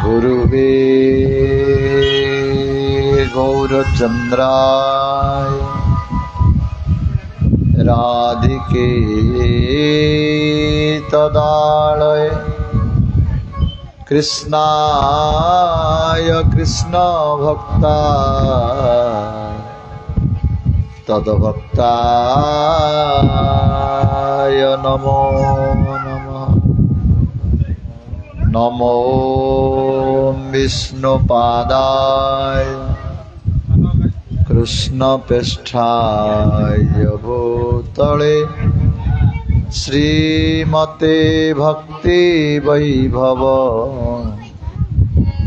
गुरुवे गौरचंद्राय राधिके तदालय कृष्णाय कृष्ण भक्ताय तद्भक्ताय नमो नमः। नमो विष्णुपादाय कृष्णपृष्ठाय भूतले श्रीमते भक्ति वैभव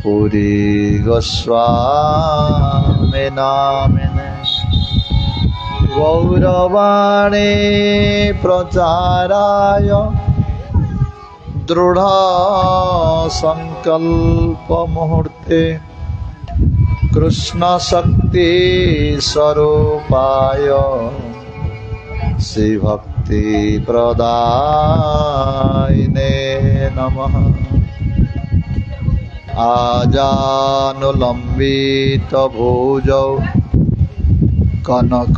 पुरी गोस्वामी नामिने। गौरवाणी प्रचाराय दृढ़ संकल्प मुहूर्ते कृष्ण शक्ति स्वरूपाय श्री भक्ति प्रदायिने नमः। आजानुलंबित भुजौ कनकवदात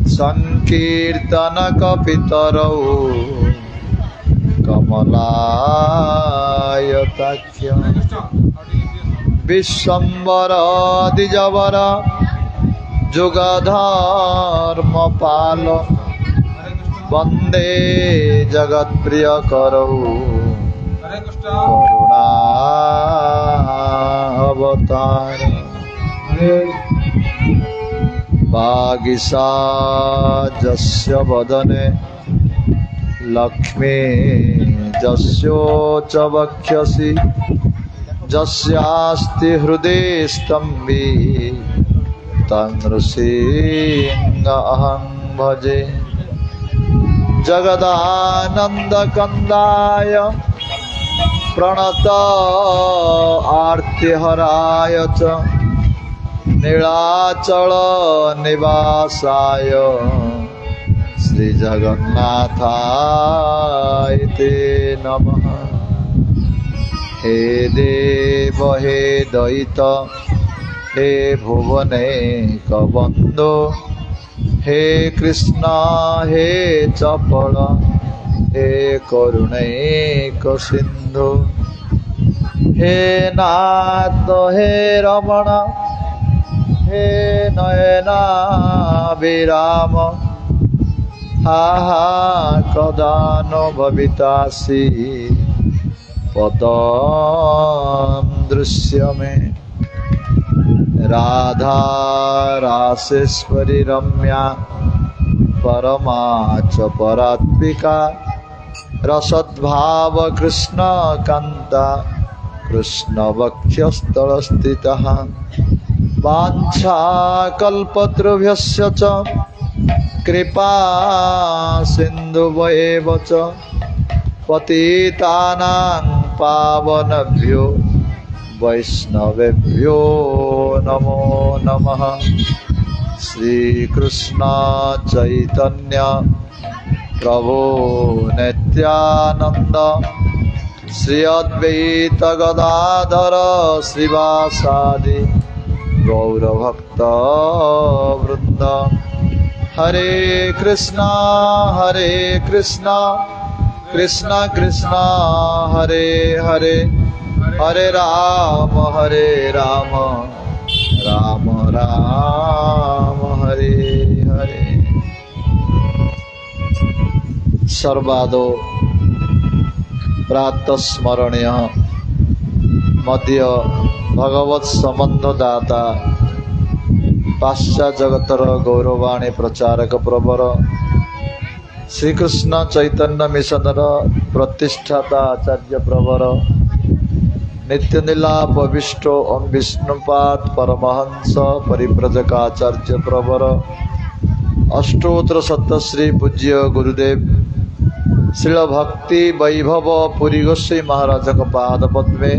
संकीर्तनक पितरौ कमलायताक्ष विश्वम्बर द्विजवर जुगधर्मपाल वंदे जगत्प्रियकरौ करुणावतार। वागीशाजस्य वदने लक्ष्मी जस्योच वक्षसि जस्यास्ति हृदये स्तम्भे तं नृसिंहमहं भजे। जगदानन्दकन्दाय प्रणत आर्तिहराय च नीलाचल निवासाय श्री जगन्नाथाय ते नमः। हे देव हे दयित हे भुवनैक बन्धो हे कृष्ण हे चपल हे करुणैक सिन्धु। हे नाथ हे रमण हे नयनाभिराम हा हा कदा नो भवितासि पदं दृश्यमे। राधा रासेश्वरी रम्या परमा च परात्मिका रसद्भाव कृष्ण कान्ता कृष्ण वक्षस्थलस्थितः। वाञ्छाकल्पतरुभ्यश्च च कृपा सिन्धुभ्येव च पतितानां पावनेभ्यो वैष्णवेभ्यो नमो नमः। श्रीकृष्ण चैतन्य प्रभु नित्यानंद श्री अद्वैत गदाधर श्रीवासादि गौरभक्त वृंद। हरे कृष्णा कृष्ण कृष्ण हरे हरे हरे राम राम राम हरे हरे। सर्वादो प्रातस्मरणीय मध्य भगवत संबंधदाता पाश्चात्य जगतर गौरवाणी प्रचारक प्रवर श्रीकृष्ण चैतन्य मिशनर प्रतिष्ठाता आचार्य प्रवर नित्यनीला पविष्ट ओम विष्णुपाद परमहंस परिव्रजक आचार्य प्रवर अष्टोत्तर सप्तश्री पूज्य गुरुदेव श्रील भक्ति वैभव पुरी गोस्वामी महाराज पाद पद्मे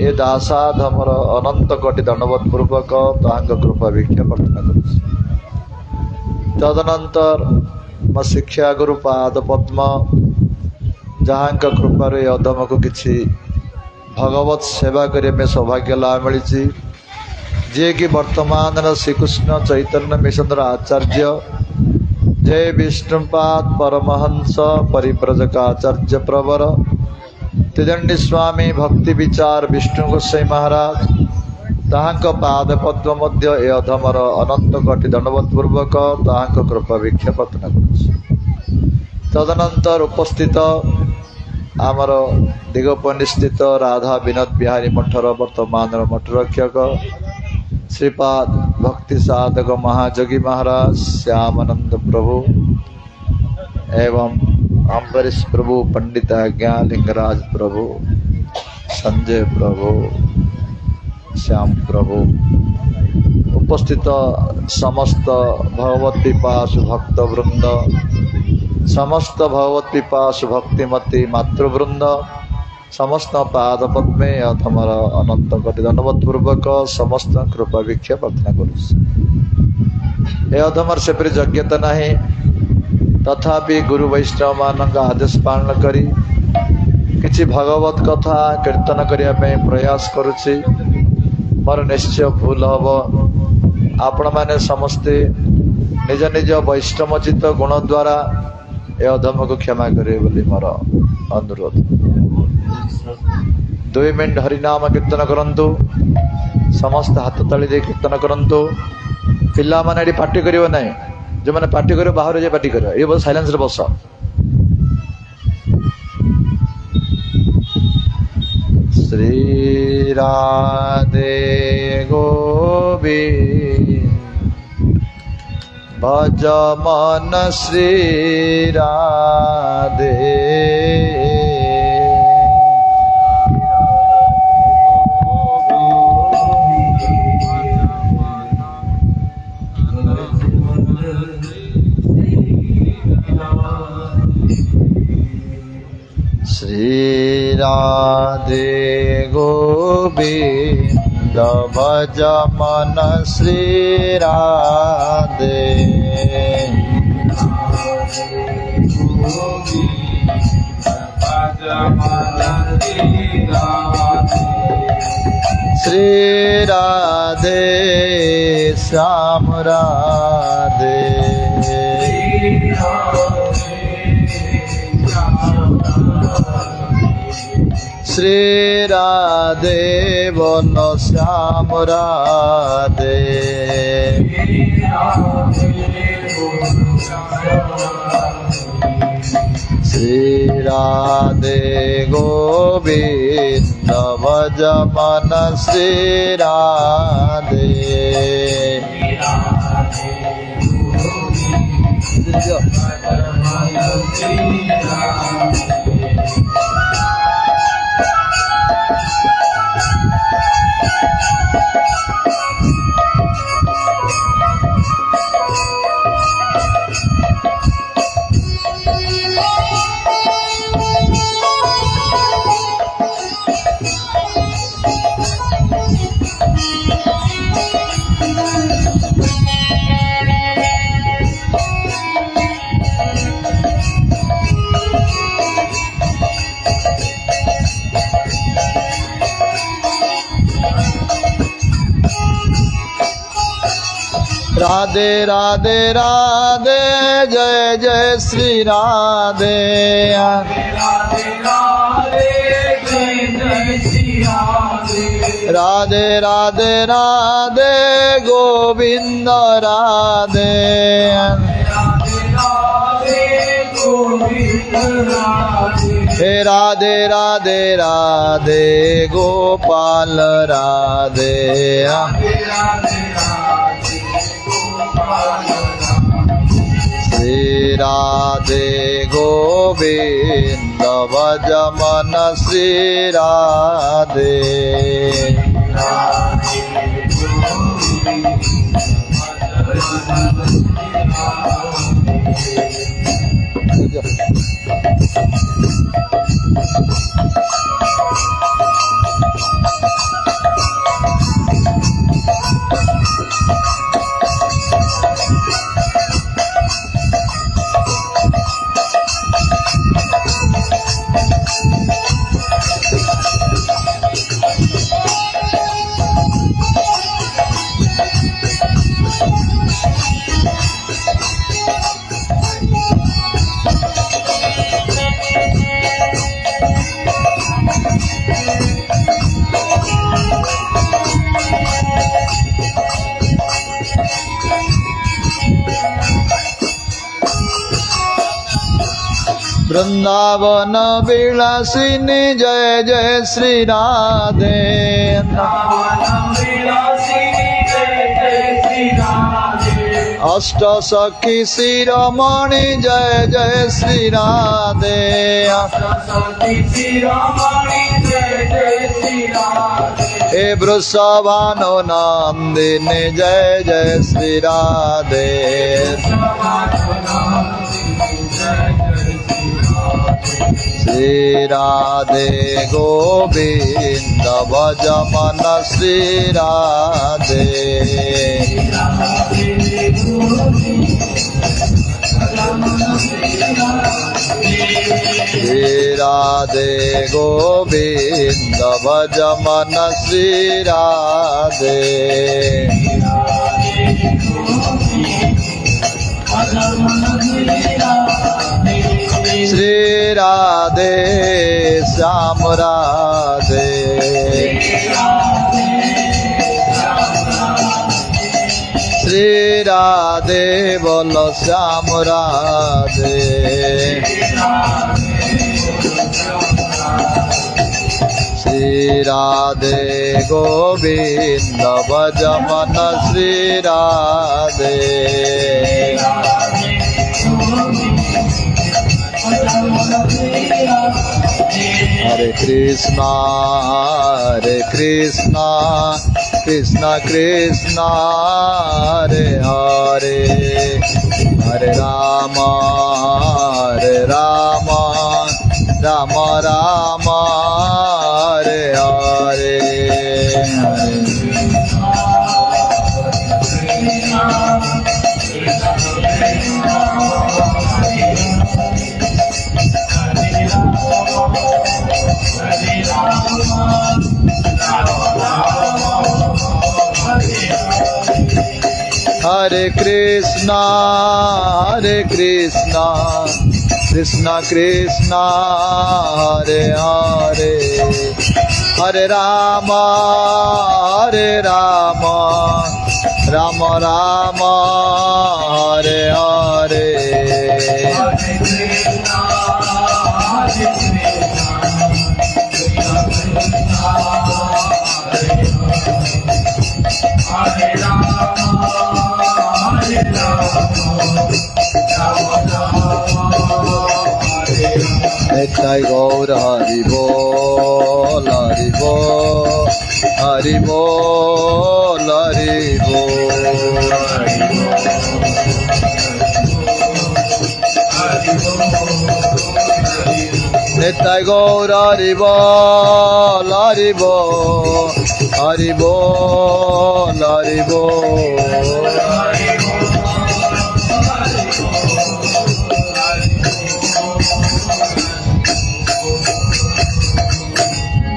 ए दासाधमर अनंत कोटि दंडवत पूर्वक तांग कृपा भिक्षा प्रार्थना कर। तदनंतर म शिक्षा गुरु पाद पद्म जहाँ कृपार ये अधम को किसी भगवत सेवा करने सौभाग्य लाभ मिली जे कि वर्तमान श्रीकृष्ण चैतन्य मिशन आचार्य जय विष्णुपाद परमहंस परिव्रजकाचार्य प्रवर त्रिदंडी स्वामी भक्ति विचार विष्णु गोसाई महाराज ताहांक पाद पद्म मध्य ए अधमर अनंत कोटि दंडवत पूर्वक ताहांक कृपा भिक्षा प्रार्थना करुछि। तदनंतर उपस्थित आमर दिगपनी स्थित राधा विनोद बिहारी मठर वर्तमान मठ रक्षक श्रीपाद भक्ति साधक महाजगी महाराज श्यामानंद प्रभु एवं अम्बरीश प्रभु पंडित आज्ञा लिंगराज प्रभु संजय प्रभु श्याम प्रभु उपस्थित समस्त भगवत पिपासु भक्त वृंद समस्त भगवत पिपासु भक्तिमती मातृवृंद समस्त पाद पद्मे अथमर अनंत कोटि दंडवत पूर्वक समस्त कृपा भिक्षा प्रार्थना करुछि। अधमर सेपरी योग्यता नहीं तथापि गुरु वैष्णव मान आदेश पालन करी किछि भगवत कथा कीर्तन करने प्रयास करुछि। मोर निश्चय भूल हम आपण मैंने समस्ते निज निज वैष्णवचित गुण द्वारा ए अधम को क्षमा करे बोली मोर अनुरोध। 2 मिनट हरिनाम कीर्तन करंतु समस्त हाथ ताली दे कीर्तन करंतु पिला माने पार्टी करियो नहीं जो मैंने पार्टी करियो बाहर जे पार्टी करियो ये बस साइलेंस रे बस। श्री राधे गोविंद भज मन श्री राधे श्री राधे गोविंद भज मन श्री राधे श्री राधे श्याम राधे श्री राधे वन श्याम राधे श्री राधे गोविंद भज मन श्री राधे राधे राधे राधे जय जय श्री राधे राधे राधे जय जय श्री राधे राधे राधे राधे गोविंद राधे हे राधे राधे राधे गोपाल राधे श्री राधे गोविंद भज मन श्री राधे वृंदावन विलासिनी जय जय श्री राधे। अष्ट सखी शिरोमणि जय जय श्री राधे। हे वृषभानु नंदिनी जय जय श्री राधे। श्री राधे गोविंद भज मन श्री राधे। श्री राधे गोविंद भज मन श्री राधे। श्री राधे श्याम राधे। श्री राधे बोलो श्याम राधे। श्री राधे गोविंद भज मन श्री राधे। हरे कृष्णा कृष्णा कृष्णा हरे हरे, हरे राम राम राम हरे हरे, हरे कृष्णा कृष्णा कृष्णा हरे हरे, हरे राम राम राम हरे हरे, नित्य गौर हरि बोल हरि बोल हरि बोल हरि बोल, नित्य गौर हरि बोल हरि बोल हरि बोल हरि बोल,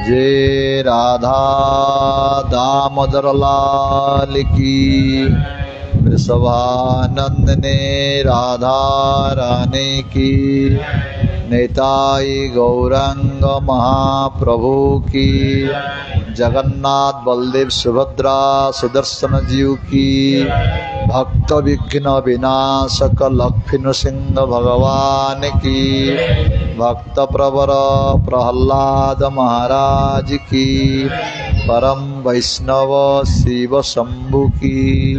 जय राधा दामोदर लाल की, वृषभानंद ने राधा रानी की, नेताई गौरंग महाप्रभु की, जगन्नाथ बलदेव सुभद्रा सुदर्शन जीव की, भक्त विघ्न विनाशक लक्ष्मण सिंह भगवान की, भक्त प्रवर प्रहलाद महाराज की, परम वैष्णव शिव शंभु की,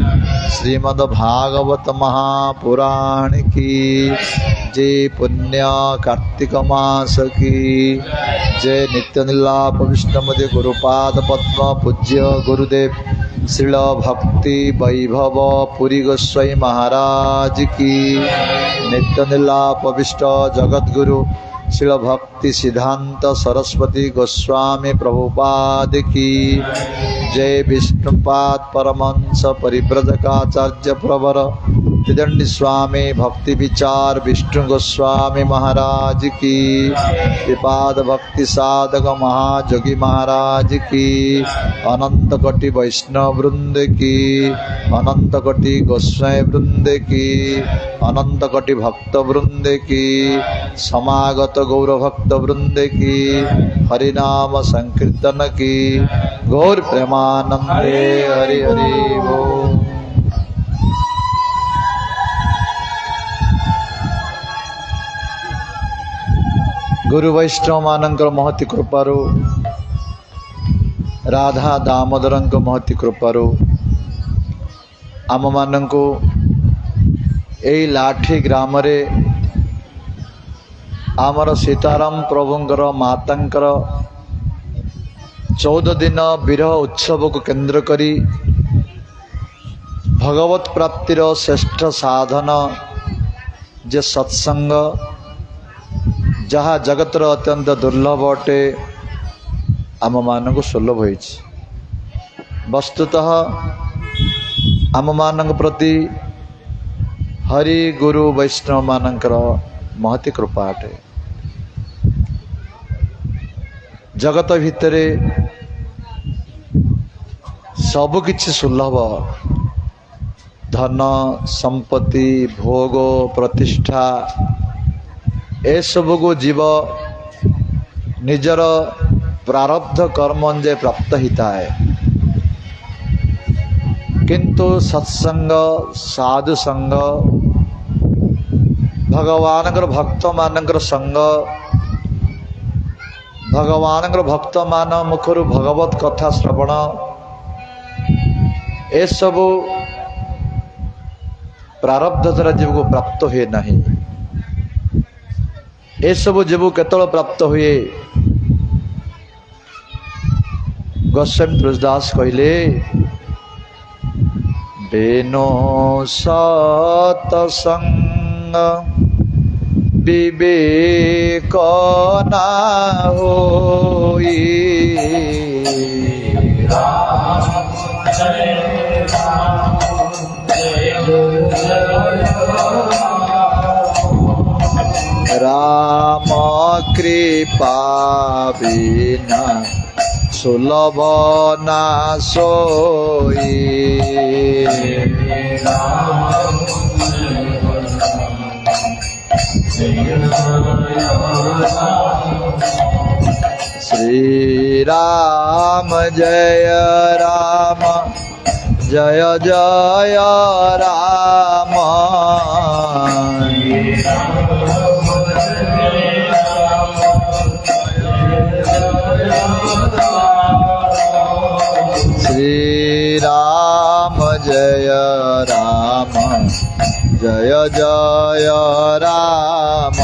श्रीमद् भागवत महापुराण की, जय पुण्य कार्तिक मास की, जय नित्य निर्लाप विष्णुमदि गुरुपाद पद्म पूज्य गुरुदेव श्रील भक्ति वैभव पुरी गोस्वामी महाराज की, नित्य निर्लाप विष्ट जगत गुरु श्रील भक्ति सिद्धांत सरस्वती गोस्वामी प्रभुपाद की, जय विष्णुपाद परमहंस परिव्रजकाचार्य प्रवर त्रिदंडी स्वामी भक्ति विचार विष्णु गोस्वामी महाराज की, विपाद भक्ति साधक महाजोगी महाराज की, अनंत कोटि वैष्णव वृंद की, अनंत कोटि गोस्वामी वृंद की, अनंत कोटि भक्त वृंद की, समागत गौर भक्त वृंद की, हरिनाम संकीर्तन की, गौर प्रेमानंदे हरि हरि बोल। गुरु वैष्णव मानकर महती कृपारू राधा दामोदर महती कृपारू आम मानू यही लाठी ग्राम रे आमर सीताराम प्रभुंकर मातांकर 14 दिन विरह उत्सव को केंद्र करी भगवत प्राप्तिर श्रेष्ठ साधन जे सत्संग जहाँ जगतर अत्यंत दुर्लभ अटे आम मान को सुलभ हो। वस्तुतः आम मान प्रति हरि गुरु वैष्णव मानकर महती कृपा अटे। जगत भितरे सबु किछि सुलभ धन संपत्ति भोग प्रतिष्ठा ए सब को जीव निजर प्रारब्ध कर्म जे प्राप्त हिता है, किंतु सत्संग साधु संग भगवान भक्त मानकर संग भगवान भक्त मान मुखर भगवत कथा श्रवण ए सब प्रारब्ध द्वारा जीव को प्राप्त हुए नहीं। ए सब जीव केतल प्राप्त हुए गोस्वामी तुलसीदास कहले बेनो सतसंग विवेक ना होई राम कृपा बिना सुलभ ना सोई श्री राम जय राम जय जय राम श्री राम जय राम जय जय राम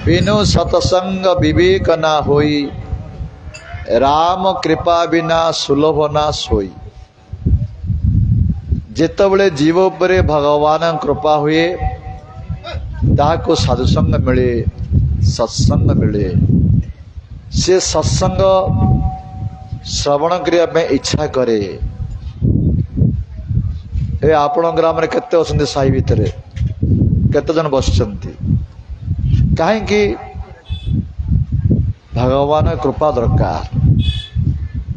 बिनु सतसंग विवेक ना होई राम कृपा बिना सुलभ ना सोई। जितेबले जीव उपरे भगवान कृपा हुए ताको साधुसंग मिले सत्संग मिले से सत्संग श्रवण करने इच्छा करे। ए आपण ग्राम रे केते असंती साई भितरे केते जन बसचंती कहीं भगवान कृपा दरकार।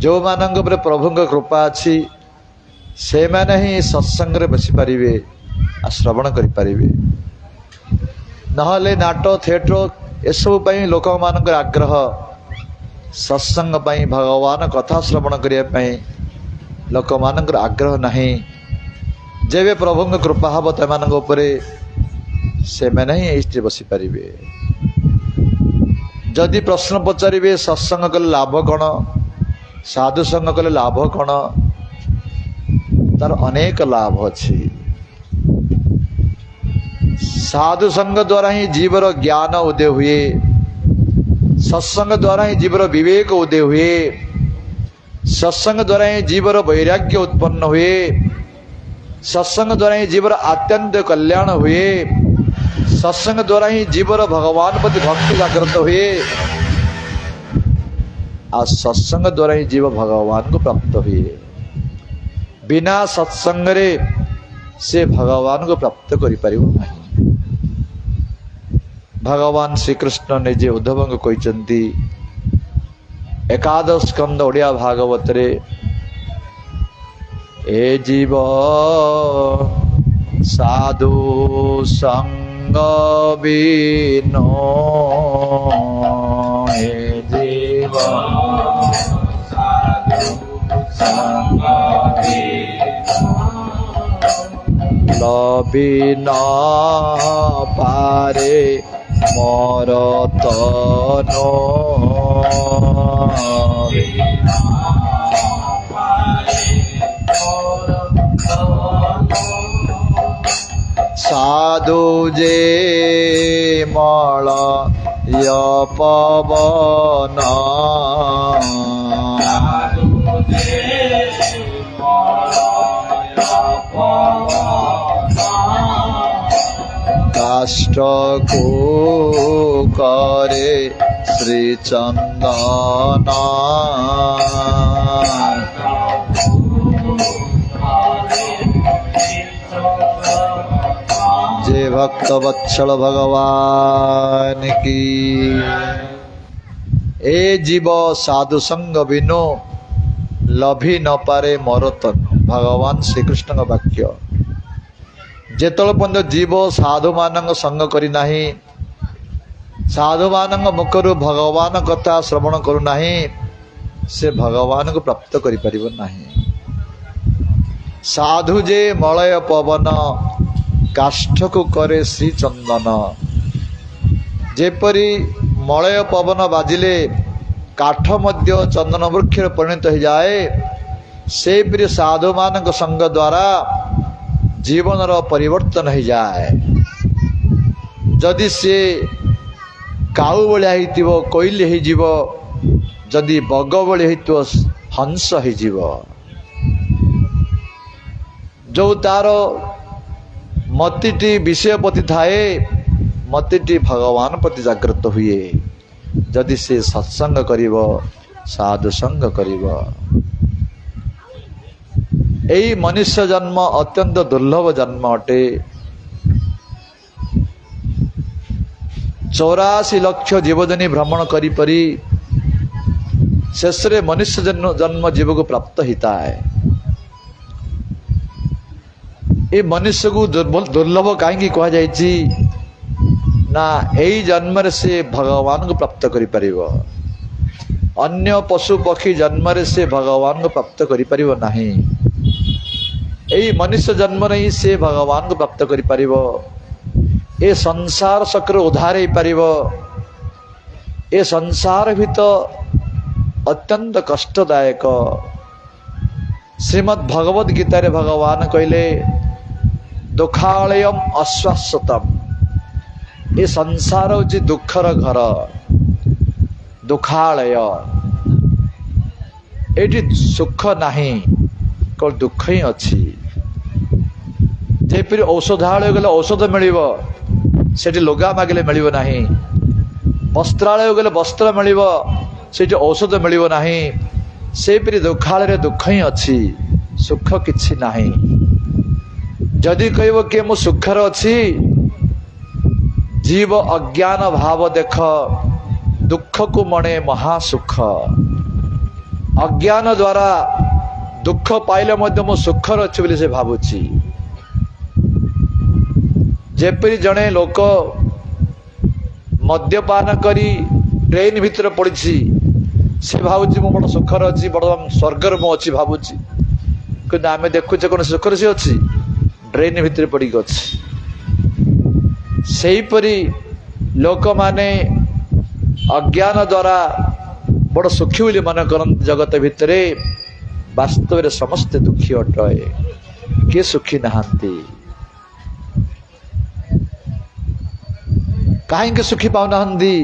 जो मानक पर प्रभु कृपा अच्छी से मैंने ही सत्संग रे बसी पारिबे आ श्रवण करि पारिबे। नहले नाटक थिएटर एसबू पई लोक मानक आग्रह सत्संग पई भगवान कथा श्रवण करिया पई लोक मानक आग्रह नहीं। जेबे प्रभु कृपा हब तमानक उपरे से मैंने ही इष्ट बसी पारिबे। जदि प्रश्न पचारे सत्संग कले लाभ कौन साधु संग कले लाभ कौन तार अनेक लाभ अच्छी। साधु संग द्वारा ही जीवर ज्ञान उदय हुए, सत्संग द्वारा ही जीवर विवेक उदय हुए, सत्संग द्वारा ही जीवर वैराग्य उत्पन्न हुए, सत्संग द्वारा ही जीवर अत्यंत कल्याण हुए, सत्संग द्वारा ही जीवर भगवान प्रति भक्ति जागृत हुए। आज सत्संग द्वारा ही जीव भगवान को प्राप्त हुए। बिना सत्संग रे से भगवान को प्राप्त करि परिबो नहीं। भगवान श्री कृष्ण ने जे उद्धव को कहचंती एकादश स्कंद ओडिया भागवत रे ए जीव साधु संग बिनो ए जीव भी न पारे मोर तनो साधु जे मल पवन काष्ठ को करे श्री चंदन जे भक्त वत्सल भगवान की। ए जीव साधु संग बिनु लभी न पारे मोर तनु। भगवान श्रीकृष्ण वाक्य। जेतल पर्यंत जीव साधु मान संग करी नाही, साधु मान मुखर भगवान कथा श्रवण करू नाही, से भगवान को प्राप्त करि परिबो नाही। साधु जे मलय पवन काष्ठ को करे श्री चंदन। जेपरी मलय पवन बाजिले काठ मध्य चंदन वृक्ष परिणत हो जाए, सेपरी साधु मान संग द्वारा जीवन परिवर्तन हो जाए। जदि से काऊ भाया हो कोइली हो, जदि बग भाया हो हंस हो, जो तार मतिटी विषय प्रति थाए, मतिटी भगवान प्रति जागृत हुए। जदि से सत्संग करिव, साधु संग करिव। यही मनुष्य जन्म अत्यंत दुर्लभ जन्म अटे। 84 लाख जीवजनी भ्रमण करी परी शेष रे मनुष्य जन्म जीव को प्राप्त होता है। ये मनुष्य को दुर्लभ कहीं कह जाइछि ना, यही जन्म से भगवान को प्राप्त करि परिबो। अन्य पशु पक्षी जन्म से भगवान को प्राप्त करि परिबो नाही। यही मनुष्य जन्म ही से भगवान को प्राप्त करि परिबो। ए संसार चक्र उद्धार हो परिबो। ए संसार भी तो अत्यंत कष्टदायक। श्रीमद् भगवद गीता रे भगवान कहले दुखालयम अश्वासतम। ये संसार होची दुखर घर, दुखालय। एटी सुख नाही, केवल दुख ही अच्छी। जेपरी औषधालय गले औषध मिलिबो, सेठी लुगा मागिले मिलिबो नाही। वस्त्रालय गले वस्त्र मिलिबो, सेठी औषध मिलिबो नाही। सेपरी दुखालय रे दुख ही अच्छी, सुख किछि नाही। जदि कहबो के मु सुखर अच्छी, जीव अज्ञान भाव देख, दुख को मणे महासुख। अज्ञान द्वारा दुख पाइले मध्य मु सुखर अच्छी बोली से भावुची। जेपरी जड़े लोक मद्यपान करी ट्रेन भितर पड़ी, से भावुची मु बड़ सुखर अच्छी, बड़ स्वर्गर मु अच्छी भावुची। कि आम देखुचे कौन सुखर सी अच्छी, ट्रेन भितर पड़ी अच्छी। सेहीपरी लोक माने अज्ञान द्वारा बड़ सुखी बोली मन करत जगत भितरे, वास्तव में समस्ते दुखी अटए। किए सुखी नहांती? कहीं सुखी पाऊ नहांती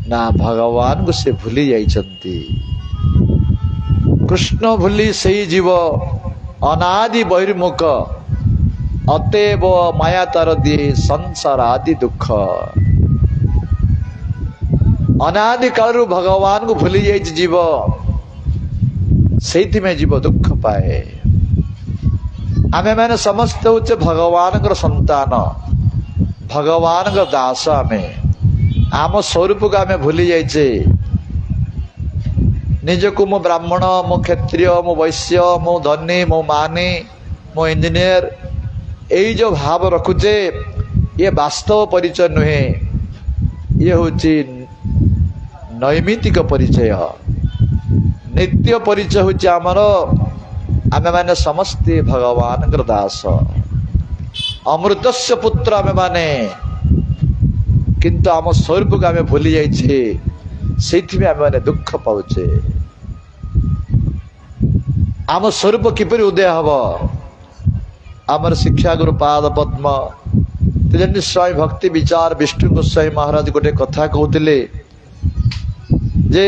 ना, भगवान को से भूली जाइछंती। कृष्ण भूली सही जीव अनादि बहिर्मुख, अतएव माया तार दिए संसार आदि दुख। अनादि काल भगवान को भूली जाइए जीव, से जीव दुख पाए। आमे मैंने समस्त होचे भगवान संतान, भगवान दास। आम स्वरूप को आमे भूली जाइए। निजको मो ब्राह्मण, मो क्षत्रिय, मो वैश्य, मो धनी, मो मानी, मो इंजीनियर, यही जो भाव रखुचे, ये वास्तव परिचय नुहे। ये होची नैमितिक परिचय। नित्य परिचय होची आमर आमे माने समस्ते भगवान दास अमृतस्य पुत्र आमे माने किंतु आम स्वरूप को आमे भूली जाइछे सेथि आमे माने दुख पाउछे। आम स्वरूप किपरि उदय हब आमर शिक्षा गुरु पाद पद्म त्रिजन्य स्वामी भक्ति विचार विष्णु गोस्वामी महाराज गोटे कथा कहते जे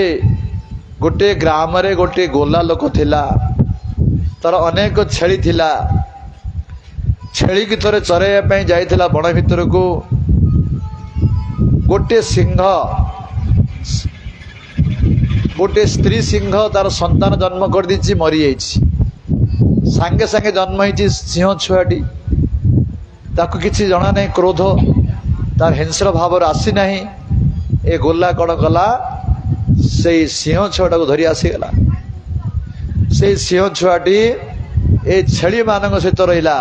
गोटे ग्राम रे गोटे गोला लोक थिला तार अनेक छेली थिला छेली की थोड़े चरैया जाइथिला बण भितर को गोटे सिंह गोटे स्त्री सिंह तार संतान जन्म कर दी मरी जाइछि सांगे सांगे जन्म होइछि सिंह छुआटी ताकू किछि जणा नहीं क्रोध तार हिंस्र भाव आसी नहीं ए गोला कण कला से सिंह छुआटा को धरी आसीगला से सिंह छुआटी ए छेली मान सहित रहा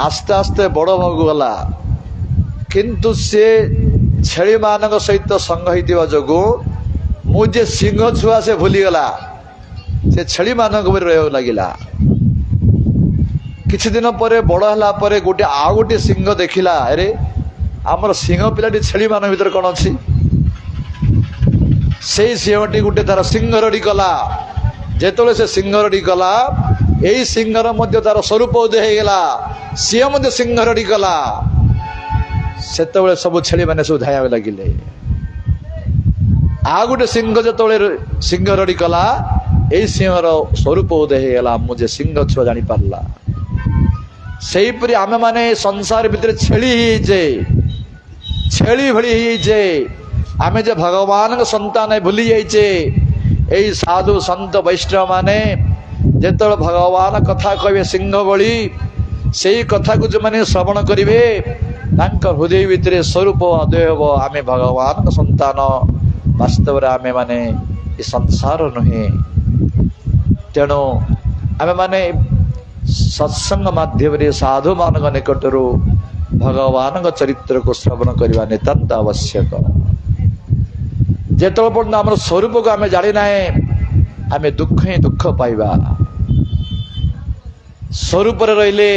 आस्ते आस्ते बड़ भाग गला किंतु से छेली मान सहित संग होइतिबा जोगु मुझे सिंह छुआ से भूली गला से छेली मान रह लगिला किछि दिन पर बड़ हला पर गोटे आ गोटे सिंह देखिला अरे आमर सिंह पिलाटी छेली मान भीतर कौन अच्छी से सिंहटी गोटे तार सिंह रड़ी कला जेतोले से सिंह रड़ी कला यही सिंहर मध्य तार स्वरूप उदय होगला सी मध्य सिंह रड़ी कला सेतबेले सब छेली माने सब धाया लगिले आ गोटे सिंह जो सिंह रड़ी कला यही सिंहर स्वरूप उदय होगला मुझे सिंह छुआ जानी पारला सेहीपरि आमे माने संसार भितर छेली भली जे आमे जे भगवान संतान भूली जाइछे एई साधु संत वैष्णव माने जेतल भगवान कथा कहबे सिंह बली सेही कथा को जो माने श्रवण करिवे तांक हृदय भितर स्वरूप उदय होबो आमे भगवान संतान वास्तव रे आमे माने ए संसार नुहे तेणु आमे माने सत्संग माध्यम साधु मान निकटर भगवान चरित्र को श्रवण करने नितांत आवश्यक जेत पर्यटन आम स्वरूप को आम जानी ना आम दुख ही दुख पाइबा स्वरूप रहिले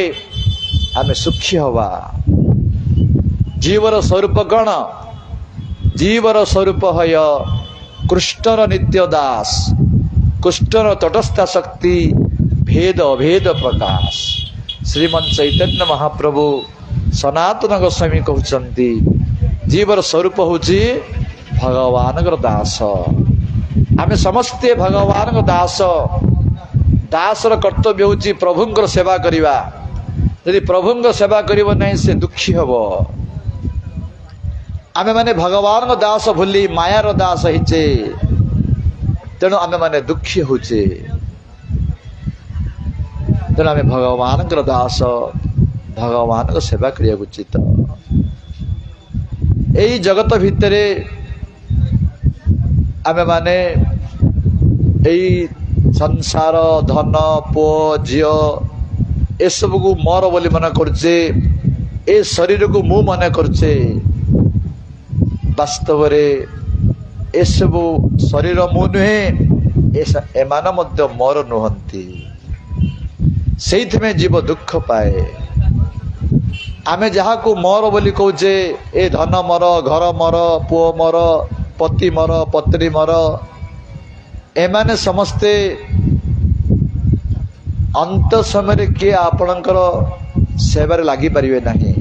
आम सुखी हवा जीवर स्वरूप कौन जीवर स्वरूप हय कृष्णर नित्य दास कृष्णर तटस्थ शक्ति भेद अभेद प्रकाश श्रीमन चैतन्य महाप्रभु सनातन गोस्वामी कहते जीवर स्वरूप होची भगवान दास आमे समस्ते भगवान दास दासर कर्तव्य होची प्रभुंकर सेवा करिवा यदि प्रभुंकर सेवा करिवो नहीं से दुखी हबो आमे माने भगवान दास भूली मायार दास हिचे तेणु आमे माने दुखी होचे तेणु आम भगवान दास भगवान सेवा करिया उचित यही जगत भितर आम माने यही संसार धन पु झी ए सब को मोर बोली मन करचे ए शरीर को मु मन करचे वास्तव रे ए सब शरीर मु नुहे एमान मध्य मोर नुहंती से जीव दुख पाए आमे जहा को मोर बोली कहचे ए धन मोर घर मोर पुओ मोर पति मोर पत्नी मोर एमाने समस्ते अंत समय किए आपणकर सेवार लगी पारे नहीं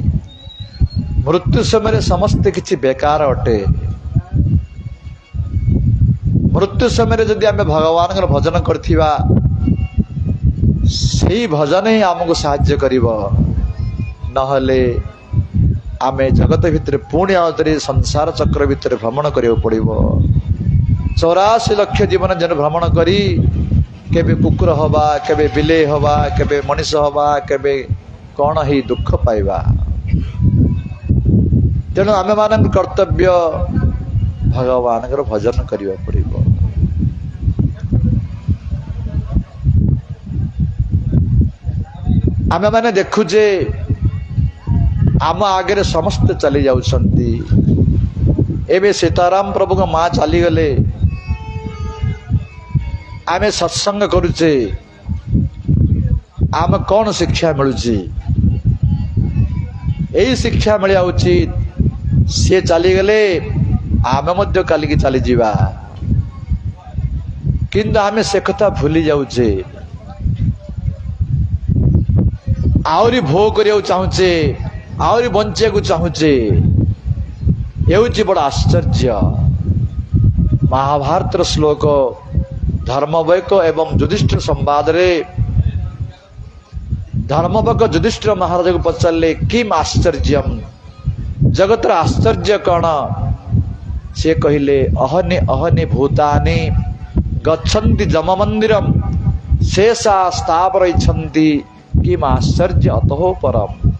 मृत्यु समय समस्ते किछि बेकार अटे मृत्यु समय जदि आमे भगवान भजन करथिबा से भजन ही आमको साहाय्य करिवो नहले आमे जगत भितर पुणी आउतरे संसार चक्र भितर भ्रमण करियो पड़िबो 84 लाख जीवन जन भ्रमण करी केबे कुकुर हवा केबे बिले हवा केबे मनीष हवा केबे कौन ही दुख पाइबा तेणु आमे मान कर्तव्य भगवान भजन करियो पड़िबो आमे माने देखुचे आम आगे समस्ते चली जाउछंती एबे सीताराम प्रभु को माँ चली गले आमे सत्संग करुचे आम कौन शिक्षा मिलूँ यही शिक्षा मिलिया उचित सी चलीगले आम कालिकी चली जावा किंतु आमे से कथा भूली जाऊे आहरी भोग करिया चाहूचे आहरी बंचा को चाहूचे ये बड़ आश्चर्य महाभारत श्लोक धर्मवैक एवं युधिष्ठिर संवाद रे धर्मवैक युधिष्ठिर महाराज को पचारे किम आश्चर्य जगत आश्चर्य कौन से कहले अहनि अहनि भूतानि गच्छन्ति जम मंदिरम शेषा स्थावरयिछन्ति किम आश्चर्य अतः परम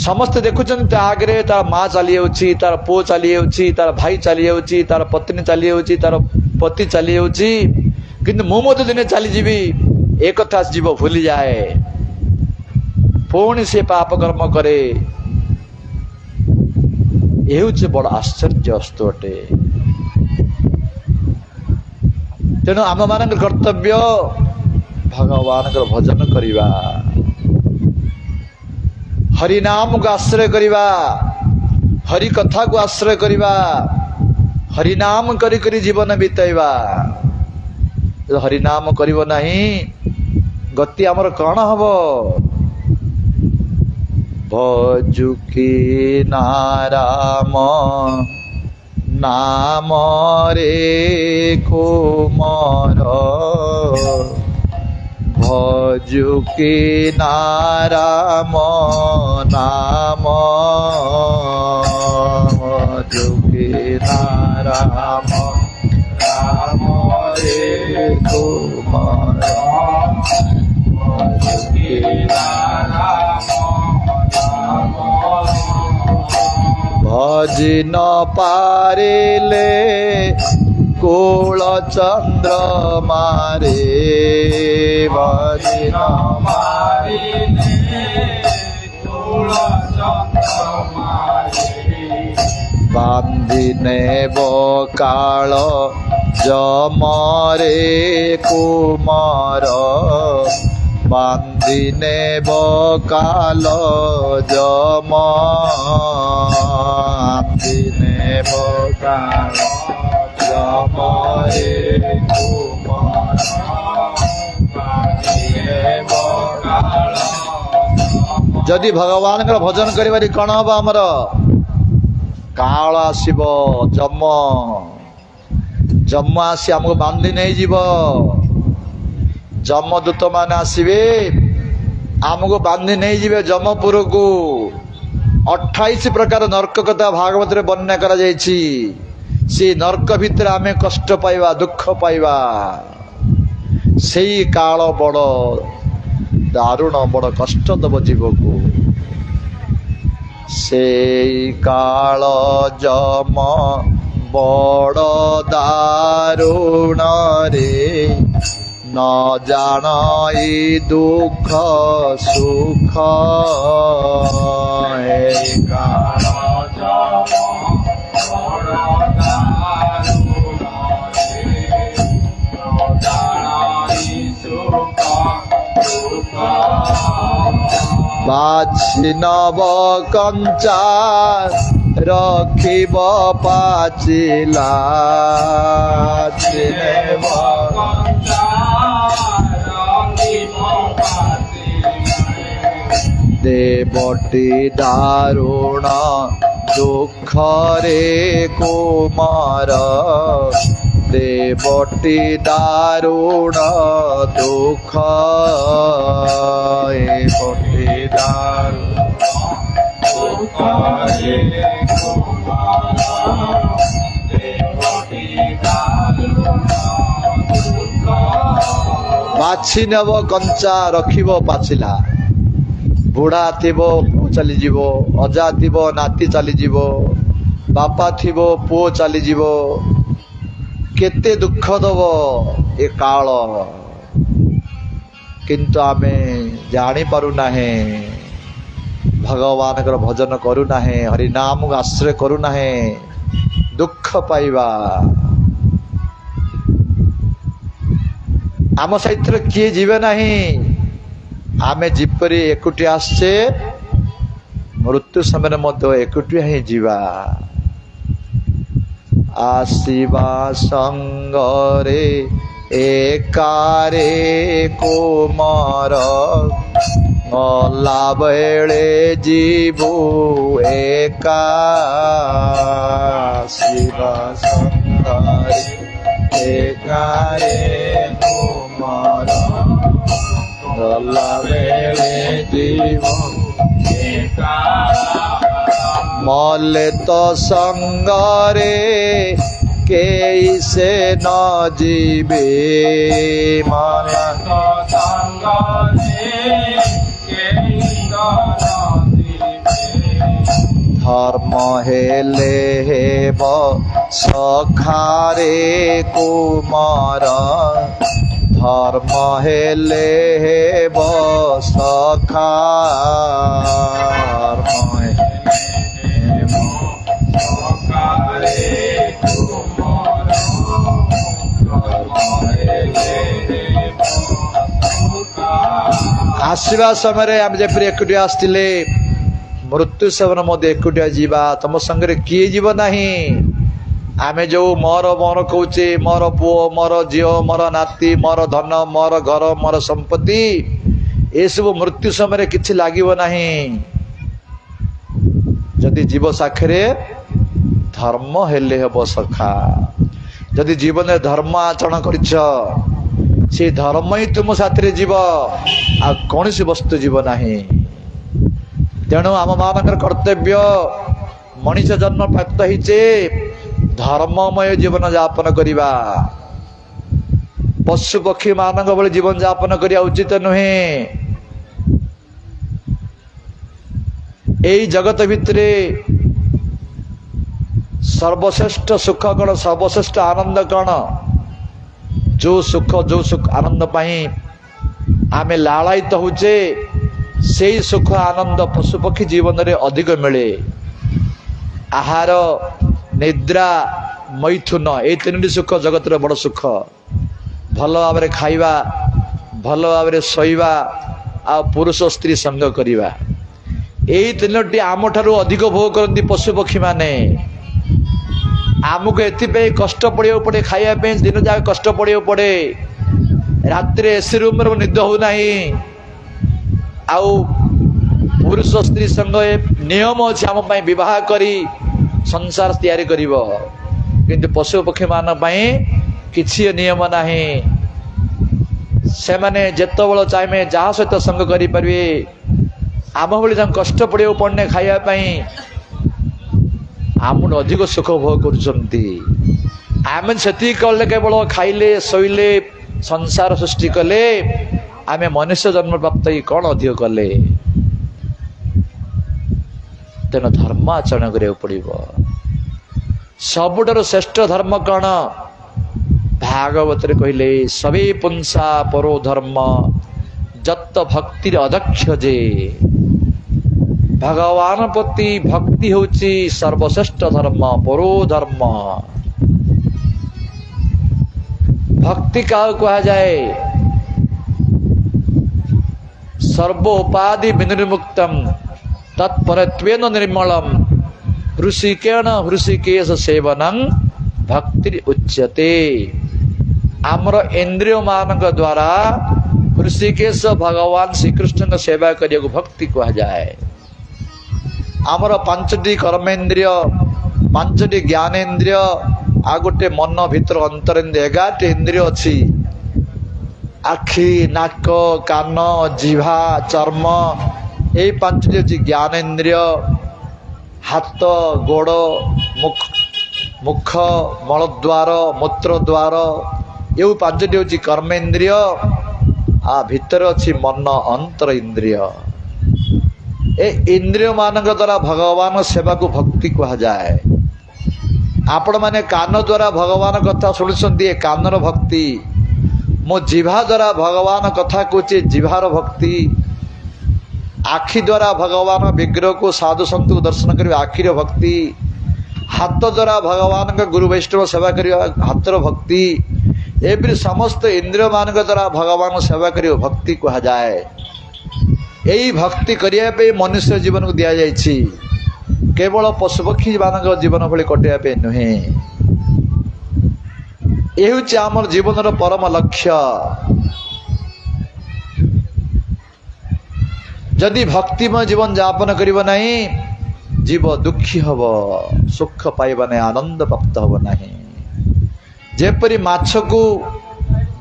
समस्ते देखुं आगे तार माँ चली जाऊँगी तार पुओ चली जाऊँगी तार भाई चली जाऊँगी तार पत्नी चली जाऊँगी तार पति चली जाऊँगी किंतु मु दिने चली जीवी एक कथा जीव भूली जाए पुणी से पाप कर्म करे ये बड़ आश्चर्य वस्तु अटे तेणु आम मान कर्तव्य भगवान भजन करवा हरिनाम को आश्रय करवा हरि कथा को आश्रय करवा हरिनाम करी करी जीवन बिताइबा हरिनाम करिवो नहीं गति आमर कौन हम भजुकी नाराम नाम रे कुमार भजुकी नाराम नाम भजुकी नाराम नाम रे कुमार भजुकी नाराम भजिन पारिले कुल चंद्र मारे भजिन कुल चंद्र मारे बांधिने बकाल जमरे कुमार बांधिने बकाल जम बांधिने बकाल जमरे कुमार बांधिने बकाल जदि भगवान का भजन करिबारी कौन हम आमर काल आसब जम जम आसी आमको बांधि नहीं जीव जमदूत मान आसवे आमको बांधि नहीं जीवे जमपुर को 28 प्रकार नरक कथा भागवत रे वर्णना करा जायछि से नरक भितर आमे कष्ट पाइबा दुख पाइबा सेई काल बड़ दारुण बड़ कष्ट दब जीव को सेई काल जम बड़ दारुण रे न जानाई दुख सुख काल जम बड़ दारुण रे न जानाई सुख बाछिनब कंचा रखिब पाचिला छिनेब देवटी दारुण दुख रे कुमार देवटी दारुण दुख देवटी दारुण दुख रे कुमार देवटी दारुण दुख बाछि नेब कंचा रखिब पाचिला बुढ़ा थिबो पुओ चली जीवो अजा थिबो नाती चली जीवो बापा थिबो पुओ चली जीवो केते दुख दब ए काल किंतु आमे जानी पारु नाहे भगवान का भजन करू नाहे हरिनाम को आश्रय करू नाहे दुख पाइबा आम सहित किए जीवे नहीं आमे जिपरि एकुटी आसचे मृत्यु समय मध्य एकुटिया ही जीवा आसिबा संगरे एकारे कोमर गला बेले जीवु एका शिवा संगरे एकारे कोमर गला बेले जीवु मले तो संगरे के से न जीवे मन तो संगरे धर्म हेले हेब सखारे कुमार धर्म हेले हेब सखा आसवा समय आम जपरी एकुटिया आसते मृत्यु सेवन मध्य एकुटिया जीवा तुम संगे किए जीव नहीं आमे जो मोर मोर कहचे मोर पुओ मोर झील मोर नाती मोर धन मोर घर मोर संपत्ति ये सब मृत्यु समय किछि लागिव नहीं जदि जीव साखरे धर्म हेले हेब सखा जदि जीवन में धर्म आचरण करिछ से धर्म ही तुम साथी जीव आ कौन सी वस्तु जीव नहीं तेणु आम मान कर्तव्य मनीष जन्म प्राप्त होइछे धर्ममय जीवन यापन करिबा पशु पक्षी मानक भली जीवन यापन करिया उचित नुहे एई जगत भितरे सर्वश्रेष्ठ सुख कण सर्वश्रेष्ठ आनंद कण जो सुख आनंद पाई आमे लालायित होचे से सुख आनंद पशु पक्षी जीवन रे अधिक मिले आहार निद्रा मैथुन ये तीन सुख जगत रे बड़ सुख भल भाव में खाइबा भल भाव में शोइबा आ पुरुष स्त्री संग करिबा यही तीनोटी आम ठारू अधिक भोग करती पशु पक्षी माने आमको एथि कष्ट पड़े पड़े खाइबा दिन जाक कष्ट पड़े पड़े रात एसी रूम रे निद हो नहीं आउ पुरुष स्त्री संग नियम अच्छे आम विवाह करी संसार तैयारी करिब किंतु पशु पक्षी मान किछि नियम नाही से माने जेतबेले चाहे जहाँ सहित संग करि परिबे आम भली कष्ट पड़े पड़ने खाइबा आम अधिक सुख भोग करुचंती आम से कले केवल खाइले शोइले संसार सृष्टि कले आम मनुष्य जन्म प्राप्त कौन अधिक कले तेना धर्म आचरण करिया पड़िबो सबुठारु श्रेष्ठ धर्म कौन भागवत रे कहले सबे पुंसा परो धर्म जत्त भक्ति अदक्ष जे भगवान प्रति भक्ति होची सर्वश्रेष्ठ धर्म परो धर्म भक्ति का कहा जाए सर्वोपाधि विनिर्मुक्तम तत्परत्वेन निर्मलम हृषिकेश सेवनं भक्ति उच्यते आमर इंद्रिय मानक द्वारा हृषिकेश भगवान श्रीकृष्ण सेवा करिया भक्ति कहा जाए आमर पांचटी कर्मेन्द्रिय पांचटी ज्ञानेन्द्रिय आ गोटे मन भीतर अंतरेन्द्रिय 11 इंद्रिय अच्छी आखि नाक कान जिह्वा चर्म यही पांचटी अच्छी ज्ञानेन्द्रिय हाथ गोड़ मुख मलद्वार मूत्रद्वार ये पांचटी हूँ कर्मेन्द्रिय आ भितर अच्छी मन अंतर इंद्रिय ए इंद्रिय मानक द्वारा भगवान सेवा को भक्ति कहा जाए आपण माने कान द्वारा भगवान कथा शुणुंट कानर भक्ति मो जिह्वा द्वारा भगवान कथा कहचे जिह्वार भक्ति आखि द्वारा भगवान विग्रह को साधु संत को दर्शन कर आखिर भक्ति हाथ द्वारा भगवान का गुरु वैष्णव सेवा कर हाथर भक्ति एवं समस्त इंद्रिय मान द्वारा भगवान सेवा कर भक्ति कहा जाए यही भक्ति करने मनुष्य जीवन को दि जाइछि केवल पशुपक्षी मान जीवन भली कटाइबे नुहे ये हूँ आम जीवन परम लक्ष्य जदि भक्तिमय जीवन यापन करिब नहीं जीव दुखी हब सुख पाइब नहीं आनंद प्राप्त हब नहीं जेपरी माछ को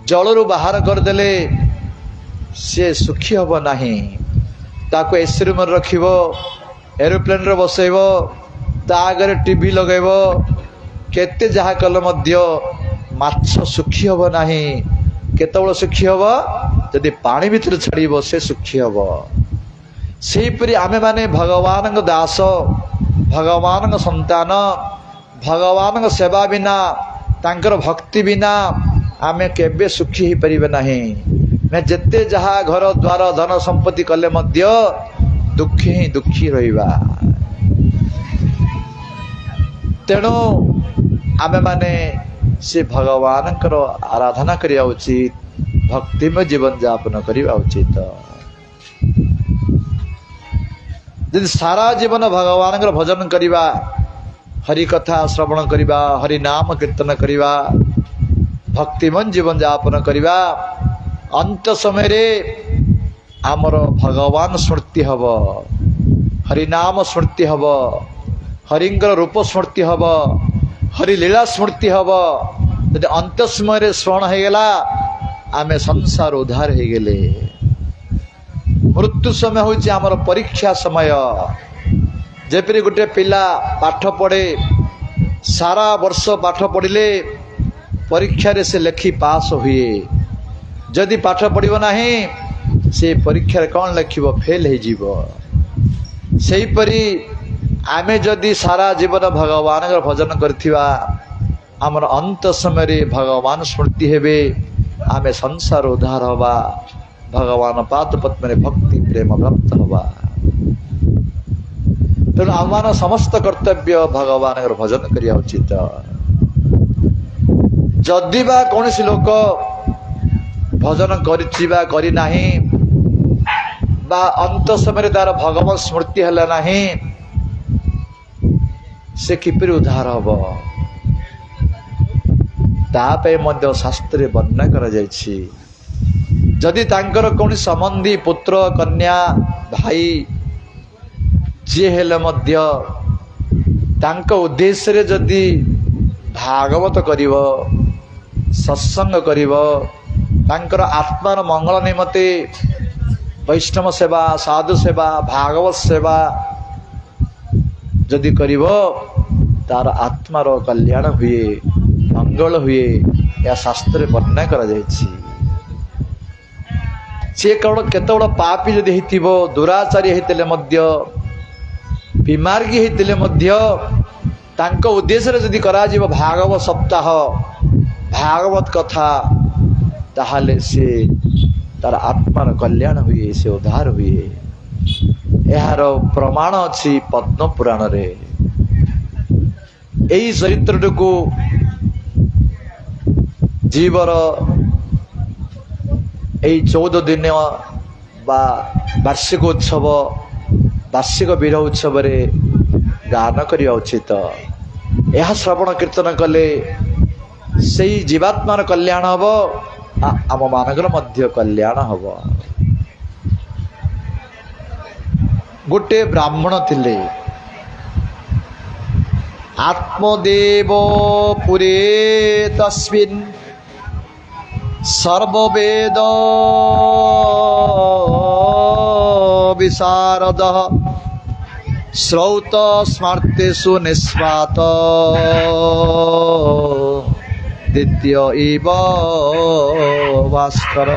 जलरू बाहर करदेले सी सुखी हब नहीं ताको एसी रूम रखिब एरोप्लेन रे बसैब ता आगे टीवी लगेब केते जहा कल मध्य माछ सुखी हब नहीं केतबेले सुखी हब जदि पानी भीतर छाड़ब से सुखी हब सेहीपरि आमे माने भगवान दास भगवान संतान भगवान सेवा बिना तांकर भक्ति बिना आमे केबे सुखी हो परिबे नहीं मैं जेते जहा घर द्वार धन संपत्ति कले मध्य दुखी ही दुखी रहिबा तेणु आमे माने से भगवान आराधना करिया उचित भक्तिमय जीवन यापन करिया उचित यदि सारा जीवन भगवान भजन करिबा हरि कथा श्रवण करिबा हरि नाम कीर्तन करिबा भक्तिमय जीवन यापन करिबा अंत समय रे आमर भगवान स्मृति हब हरि नाम स्मृति हब हरिंकर रूप स्मृति हब हरि लीला स्मृति हब यदि अंत समय रे स्मरण हो गला आमे संसार उद्धार हो गले मृत्यु समय होची आमर परीक्षा समय जेपरी गोटे पिला पाठ पढ़े सारा वर्ष पाठ पढ़िले परीक्षा रे से लेखी पास हुए जदि पाठ पढ़िब नहीं से परीक्षा रे कौन लिखिब फेल हो जीव सेही परी आमे जदि सारा जीवन भगवान भजन करथिबा आमर अंत समय रे भगवान स्मृति हेबे आमे संसार उद्धार हवा भगवान पाद पद्म भक्ति प्रेम प्राप्त हवा तेणु आम समस्त कर्तव्य भगवान भजन करिया उचित जदि बा कौन लोक भजन करी नाही बा अंत समय तार भगवान स्मृति है नाही से किपरि उद्धार हब तापे मध्य शास्त्र वर्णना करा जायछि जदि तांकर कौन संबंधी पुत्र कन्या भाई जी हेले मध्य तांक उद्देश्य रे जदि भागवत करिव सत्संग करिव तांकर आत्मार मंगल निमते वैष्णव सेवा साधु सेवा भागवत सेवा जदि करिव तार आत्मार कल्याण हुए मंगल हुए या शास्त्र वर्णना करा जायछि सी कौन केत पापी जदि होइतिबो दुराचारी होइतिले मध्य विमार्गी होइतिले मध्य तांको उद्देश्य रे जदि करा जीव भागवत सप्ताह भागवत कथा ताहाले से तार आत्मार कल्याण हुए से उद्धार हुए यार प्रमाण अच्छी पद्म पुराण रे यही चरित्र को जीवर यही 14 दिन बा वार्षिक उत्सव वार्षिक विरह उत्सव रे गान करिया उचित यह श्रवण कीर्तन कले से जीवात्मार कल्याण हब आम मानकर मध्य कल्याण हब गोटे ब्राह्मण थिले आत्मदेव पुरे तस्मिन् सर्ववेद विशारद श्रौत स्मार्तेषु निस्वात द्वितीय इव भास्कर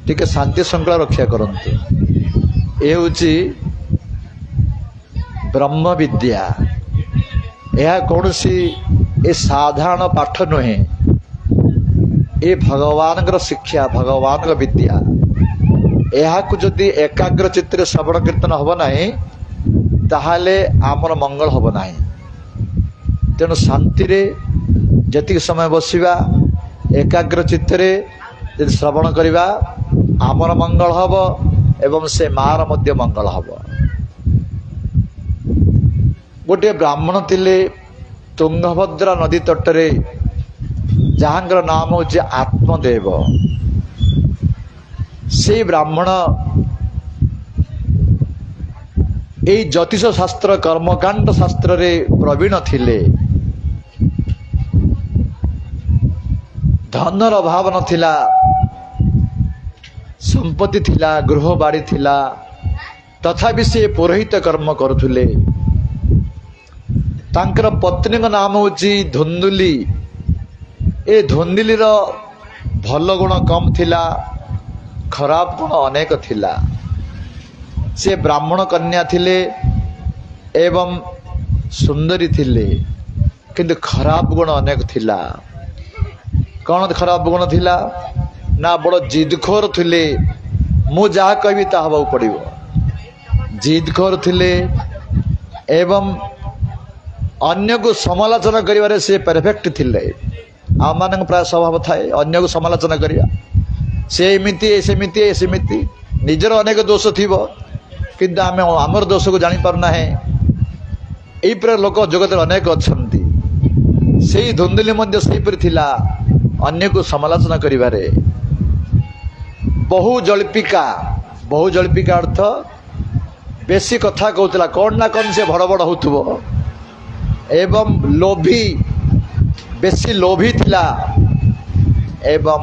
टिके शांति श्रृंखला रक्षा करंतु ए होची ब्रह्म विद्या यह कौन सी ए साधारण पाठ नुहे ए भगवान शिक्षा भगवान विद्या यह जदि एकाग्र चित्त श्रवण कीर्तन हम ना ताहले आमर मंगल हम ना तेणु शांति रे जति समय बसिबा एकाग्र चित्तरे यदि श्रवण करिबा आमर मंगल हब एवं से मार मध्य मंगल हब। गोटे ब्राह्मण थिले तुंगभद्रा नदी तटरे जहाँकर नाम हूँ आत्मदेव। से ब्राह्मण यही ज्योतिष शास्त्र कर्मकांड शास्त्र रे प्रवीण थिले। धनर अभाव नथिला, संपत्ति थिला, गृह बाड़ी थिला, तथापि से पुरोहित कर्म करुथुले। तांकर पत्नी का नाम हूँ धुंदुली। ए धुंदुली रो भल गुण कम थिला, खराब गुण अनेक थिला। से ब्राह्मण कन्या थिले एवं सुंदरी थिले, किंतु खराब गुण अनेक थिला। कौन खराब गुण थिला ना बड़ जिदखोर थिले। मु जहा कहबी ता हबा पड़िबो। जिदखोर थिले एवं अन्य को समालोचना करिवारे से परफेक्ट थिले। आम मान प्राय स्वभाव थाए अन्य को समालोचना करिया। से एमिति सेमिति सेमिति निजर अनेक दोष थिबो, किंतु आम आमर दोष को जानी पारना है। यही प्रकार लोक जगत अनेक अच्छा। से धुंदुली मध्य सेहीपरि थिला, अन्य को समालोचना करिवारे। बहु जल्पिका अर्थ बेसी कथा कहूला, कौन ना कौन से भड़ बड़ होथुबो। एवं लोभी, बेसी लोभी थिला एवं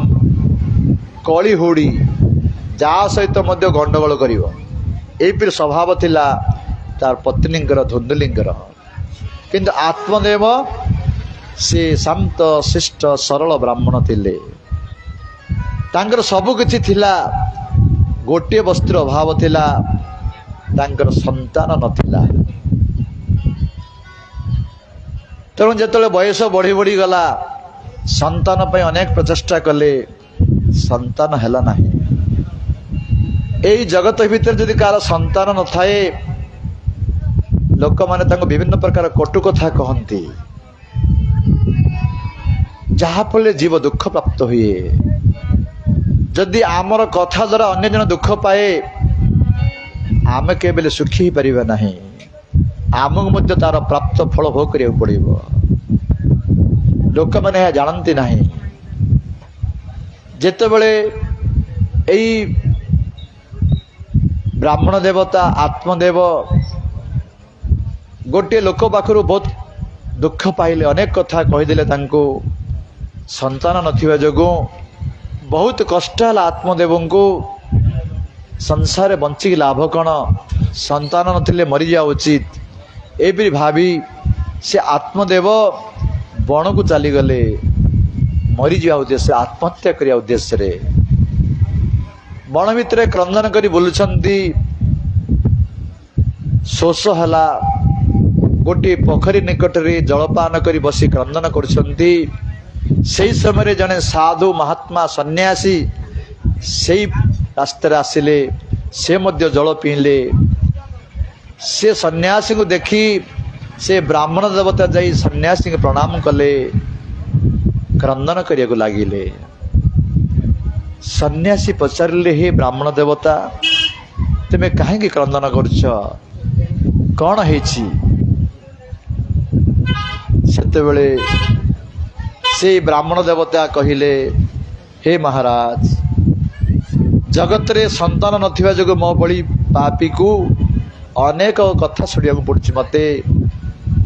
कली हुड़ी जा सहित मध्य गंडगोल करिवो। एही स्वभाव थिला तार पत्नींकर धुंदुलींकर। किंतु आत्मदेव से शांत शिष्ट सरल ब्राह्मण थिले। तांकर सबु किछि थिला, गोटे वस्त्र अभाव थिला, तांकर संतान नथिला। तेणु जेतले बयस बढ़ी बढ़ी गला, संतान पय अनेक प्रचेष्टा कले, संतान हैला नाही। एई जगत भितर जदि कार संतान न थाए, लोक माने तांको विभिन्न प्रकार कटु कथा कहंती, जहा फले जीव दुख प्राप्त हुए। जदि आमर कथा द्वारा अन्य जन दुख पाए, आम केवल सुखी ही परिबा नहीं। आमको मध्य तार प्राप्त फल भोग करिया पड़िबो। लोक माने यह जानती नहीं। जेतेबेले एई ब्राह्मण देवता आत्मदेव गोटे लोक पाखरु बहुत दुख पाइले, अनेक कथा कहीदेले। तांको संतान नथिबा जोगु बहुत कष्ट है। आत्मदेव को संसार बंचिक लाभ कौन, संतान नथिले मरी जा उचित। एपरि भावी से आत्मदेव बण को चलीगले, मरी जा उद्देश्य, आत्महत्या करिया उद्देश्य रे। बण भितर क्रंदन करी बुलुछंती। शोष हला, गोटे पोखरी निकट रे जलपान करी बसी क्रंदन करछंती। से समय जने साधु महात्मा सन्यासी से रास्ते आसिले, से मध्य जल पीले। से सन्यासी को देखी से ब्राह्मण देवता जाई सन्यासी के प्रणाम कले, क्रंदन करिया को लागिले। सन्यासी पचारिले, हे ब्राह्मण देवता तुमे कहीं क्रंदन करछ, कौन हेछि? सेतेबेले से ब्राह्मण देवता कहिले, हे महाराज, जगत रे संतान नथिबा जोग मो बड़ी पापी को अनेक कथा सुनिया पड़ुछि। मते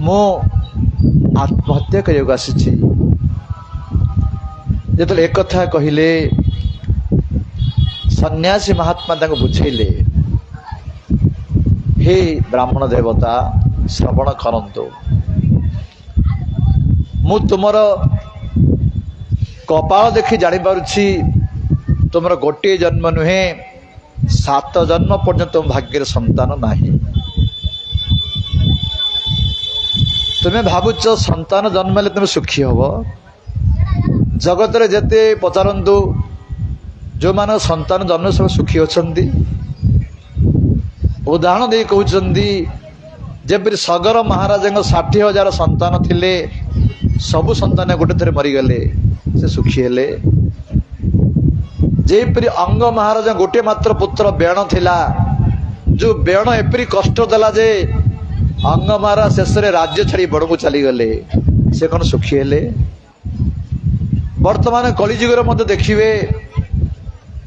मो आत्महत्या करिया आसीछि। जेतले एक कथा कहिले, सन्यासी महात्मा तांको बुझेले, हे ब्राह्मण देवता श्रवण करंतु। मु तुमर कपाल देखि जानी पारुछि, तुमर गोटे जन्म नुहे, 7 जन्म पर्यंत तुम भाग्य संतान नाही। तुम्हें भावुच संतान जन्म तुम सुखी हब। जगत रे जेते पचारंतु, जो मान संतान जन्म सब सुखी अच्छा। उदाहरण दे कहते जेपरि सगर महाराज 60,000 संतान थिले सबु संतान गोटे थरे मरीगले से सुखी हेले। जेपरि अंग महाराज गोटे मात्र पुत्र बेण थिला जो बेण एपरी कष्ट देला जे अंग महाराज शेष राज्य छाड़ी बड़ को चली गले से कौन सुखी हेले। वर्तमान कलिजुगर मध्य देखिए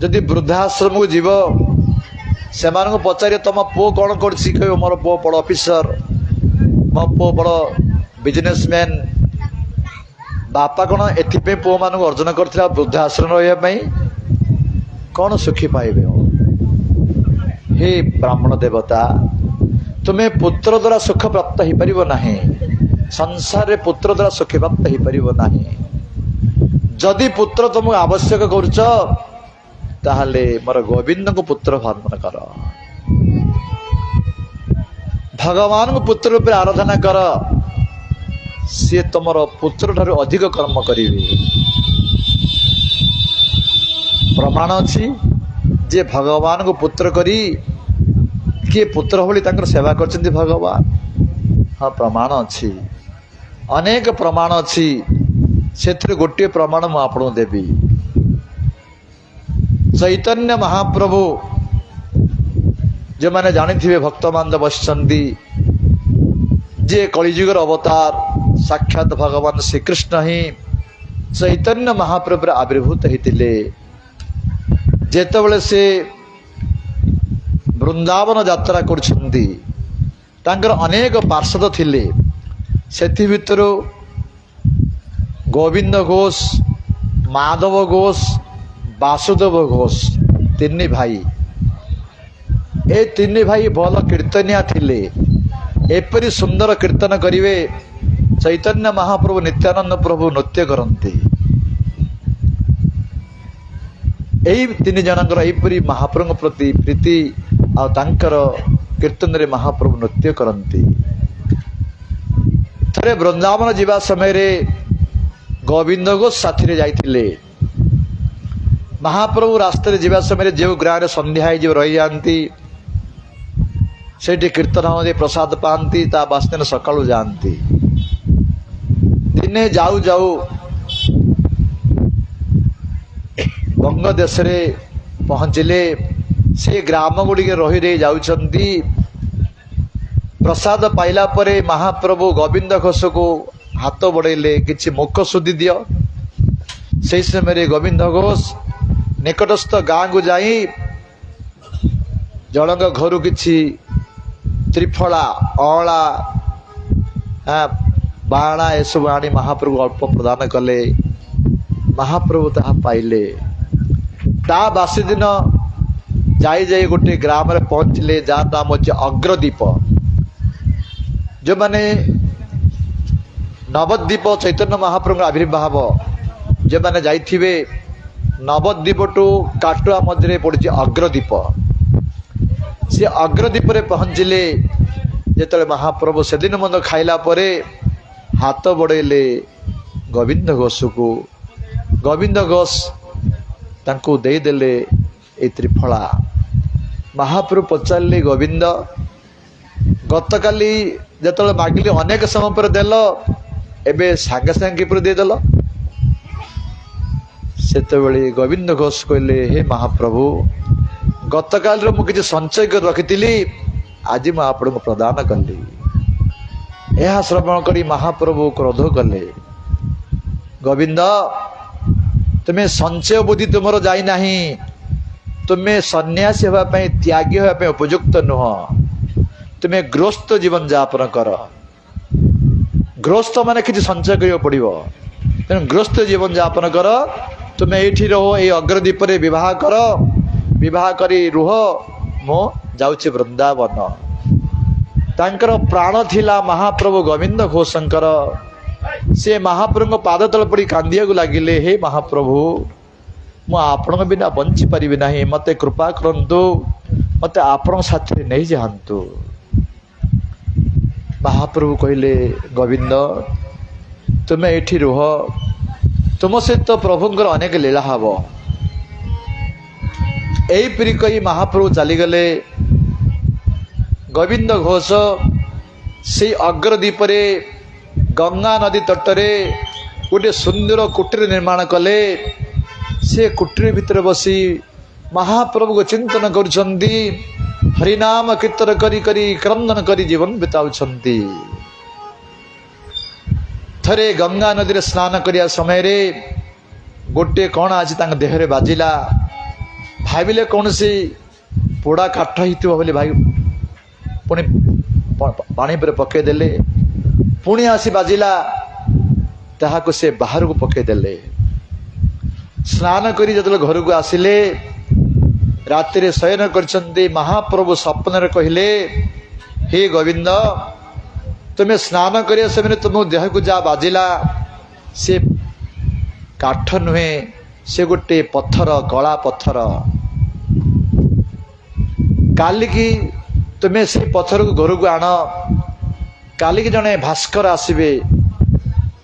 जदि वृद्धाश्रम को जीव से पचारे तुम पु कौन कर मोर पु बड़ ऑफिसर मो पु बड़ बिजनेसमैन बापा कौन एथि पु मान अर्जन कर वृद्धाश्रम रही कौन सुखी पाइबे। हे ब्राह्मण देवता तुम्हें पुत्र द्वारा सुख प्राप्त हो पार ना संसार रे पुत्र द्वारा सुख प्राप्त हो पार ना जदि पुत्र तुमको आवश्यक करुच ताहले मोर गोविंद को पुत्र भावना कर भगवान को पुत्र रूप आराधना कर सी तुम पुत्र ठार अधिक कर्म करेंगे। प्रमाण अच्छी जे भगवान को पुत्र करी किए पुत्र भली तांकर सेवा करछन्ति भगवान। हाँ प्रमाण अच्छी अनेक प्रमाण अच्छी से गोटे प्रमाण मु आपको देवी। चैतन्य महाप्रभु जो मैंने जानी थे भक्तमान बसचंदी जे कलिजुगर अवतार साक्षात भगवान श्रीकृष्ण ही चैतन्य महाप्रभु आविर्भूत होते जेतेबेले से वृंदावन यात्रा करछन्ति तांकर अनेक पार्षद थिले सेथि भितरु गोविंद घोष माधव घोष वासुदेव घोष तीन भाई ए तीन भाई भल कीर्तनिया थिले एपरी सुंदर कीर्तन करिवे चैतन्य महाप्रभु नित्यानंद प्रभु नृत्य करते यही तीन जनकर यहीपरी महाप्रभु प्रति प्रीति आंकर कीर्तन रे महाप्रभु नृत्य करती। थरे वृंदावन जीवा समय रे गोविंद घोष साथी रे जाइथिले महाप्रभु रास्ते जीवा समय जो ग्राम संध्या जो रही जाती से कीर्तन हो प्रसाद पाती ता बास्ते सकाळु जाती दिने जाऊ जाऊ बंग देश रे पहुँचले से ग्राम गुड़ी रही रही जाउछंती प्रसाद पाइला परे महाप्रभु गोविंद घोष को हाथ बढ़ेले किछि मुख सुधी दियो से समय गोविंद घोष निकटस्थ गाँ को जाई जड़क घर किछि त्रिफला अला बाणा ए सब आनी महाप्रभु अल्प प्रदान कले महाप्रभु ताहा पाइले ता बासी दिन जाई जाई गोटे ग्राम रे पहुंचले जहाँ नाम होचे अग्रदीप जो माने नवद्वीप चैतन्य महाप्रभु आविर्भाव जो माने जाइथिबे नवद्वीप टू काटुआ मध्य पड़ी अग्रदीप से अग्रदीप रे पहुंचले जेतले महाप्रभु से दिन मंद खाइला परे हाथ बढ़ेले गोविंद घोष को गोविंद घोष तांको दे देले ए त्रिफला महाप्रभु पचारे गोविंद गतकाली जतले मागिले अनेक समय पर देल एबे सागे सागे किपर दे देल सेतेबेले गोविंद घोष कहले हे महाप्रभु गतकाल मु किछि संचय कर रखिथिली आज मैं आपको प्रदान कली। यह श्रवण करी महाप्रभु क्रोध कले गोविंद तुम्हें संचय बुद्धि तुमर जाई नाही तुम्हें सन्यासी होगापी त्यागी होगापी उपयुक्त नुह तुम्हें गृहस्थ जीवन यापन कर गृहस्थ माने किसी संचय कर पड़ो तेणु गृहस्थ जीवन यापन कर तुम्हें ये रहो ये अग्रदीप विवाह कर विवाह करी रुह मो जाउछि वृंदावन तांकर प्राण थिला महाप्रभु गोविंद घोषंकर से महाप्रभु पाद तल पड़ी कांदिया को लगिले हे महाप्रभु मु आपण बिना बंची पारिबे नाही मते कृपा करंतु मते आपण साथी नहीं जातु। महाप्रभु कहले गोविंद तुम्हें ये रुह तुम सहित प्रभुंकर अनेक लीला हब यहीपरि कही महाप्रभु चलीगले गोविंद घोष से अग्रदीपरे गंगा नदी तटरे गोटे सुंदर कुटीर निर्माण कले। से कुटीर भितर बसी महाप्रभु को चिंतन करुछंती, हरिनाम कीर्तन करी करी क्रंदन करी जीवन बिताउछंती। थरे गंगा नदी स्नान करिया समय रे गोटे कण आज तांग देहरे बाजिला। भाविले कौन सी पोड़ा काठ हिथिबो बोली भाई पुणी पानी पर पकेदेले। पुणी आसी बाजिला ताहाको से बाहर को पकेदेले। स्नान करी जतले घर को आसिले रात्रि शयन करछंती। महाप्रभु स्वप्न कहले, हे गोविंद तुम्हें स्नान करिया समय तुम देह को जा बाजिला से काठ नुहे, से गोटे पत्थर, कला पत्थर। काली की तुम्हें से पत्थर को घर को आण। काली की जने भास्कर आसबे,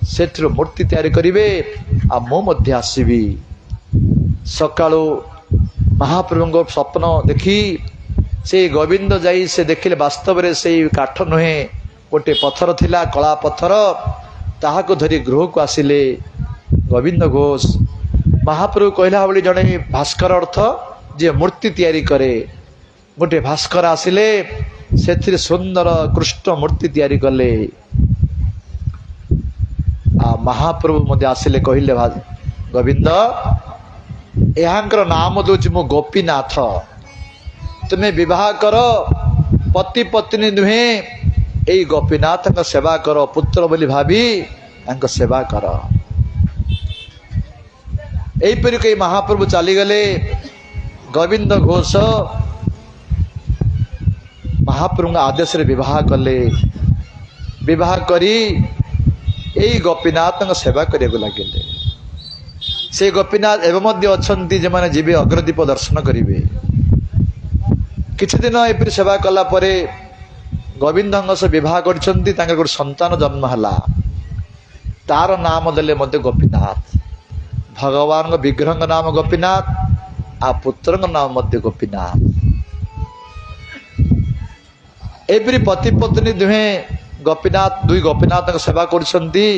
से मूर्ति तैयारी करिवे आ मो मध्य आसबी। सकाळू महाप्रभु स्वप्न देखी से गोविंद जाई से देखिले वास्तव रे से काठ नुहे, गोटे पत्थर थिला, कला पत्थर। ताहाको धरी गृह को आसिले गोविंद घोष। महाप्रभु कहला बोली जने भास्कर अर्थ जे मूर्ति तैयारी करे। गोटे भास्कर आसिले, से सुंदर कृष्ण मूर्ति तैयारी कले। आ महाप्रभु मध्य आसिले कहले, गोविंद एहांकर नाम दउछि मो गोपीनाथ। तुम्हें विवाह कर, पति पत्नी नुहे, एई गोपीनाथ का सेवा कर, पुत्र बोली भाभी अंक सेवा कर। एहीपरि कई महाप्रभु चली गले। गोविंद घोष महाप्रभु आदेश रे विवाह कले। विवाह करी एई गोपीनाथ का सेवा करिया लगे। से गोपीनाथ एवं मध्य अछंती जे माने जीवे अग्रदीप दर्शन करिवे। किछि दिन एपरि सेवा कला परे गोविंद से विवाह करछंती। तांकर गोटे संतान जन्म हला। तार नाम देले मध्य गोपीनाथ। भगवान विग्रह नाम गोपीनाथ, आ पुत्र नाम मध्य गोपीनाथ। एपरि पति पत्नी दुहे गोपीनाथ, दुई गोपीनाथ सेवा करछंती।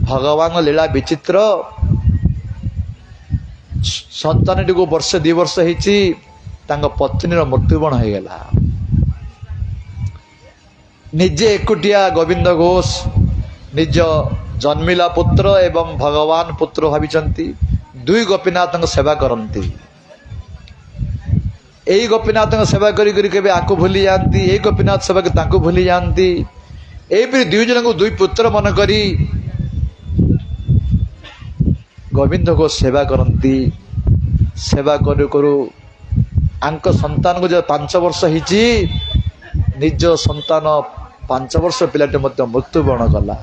भगवान लीला विचित्र। संतान टी को वर्ष 2 वर्ष होती पत्नी मृत्युवरण हो गला। निजे एकुटिया गोविंद घोष निज जन्मिला पुत्र एवं भगवान पुत्र भाविचंती। दुई गोपीनाथ सेवा करती। यही गोपीनाथ सेवा करी करी केबे आको भूली जाती, यही गोपीनाथ सेवा ताको भूली जाती। एपरि दुई जन को दुई पुत्र मन करी गोविंद को सेवा करती। सेवा करू करू आंक संतान को जब 5 वर्ष होती, निज संतान 5 वर्ष पिलाटे मध्य मृत्युवरण कला।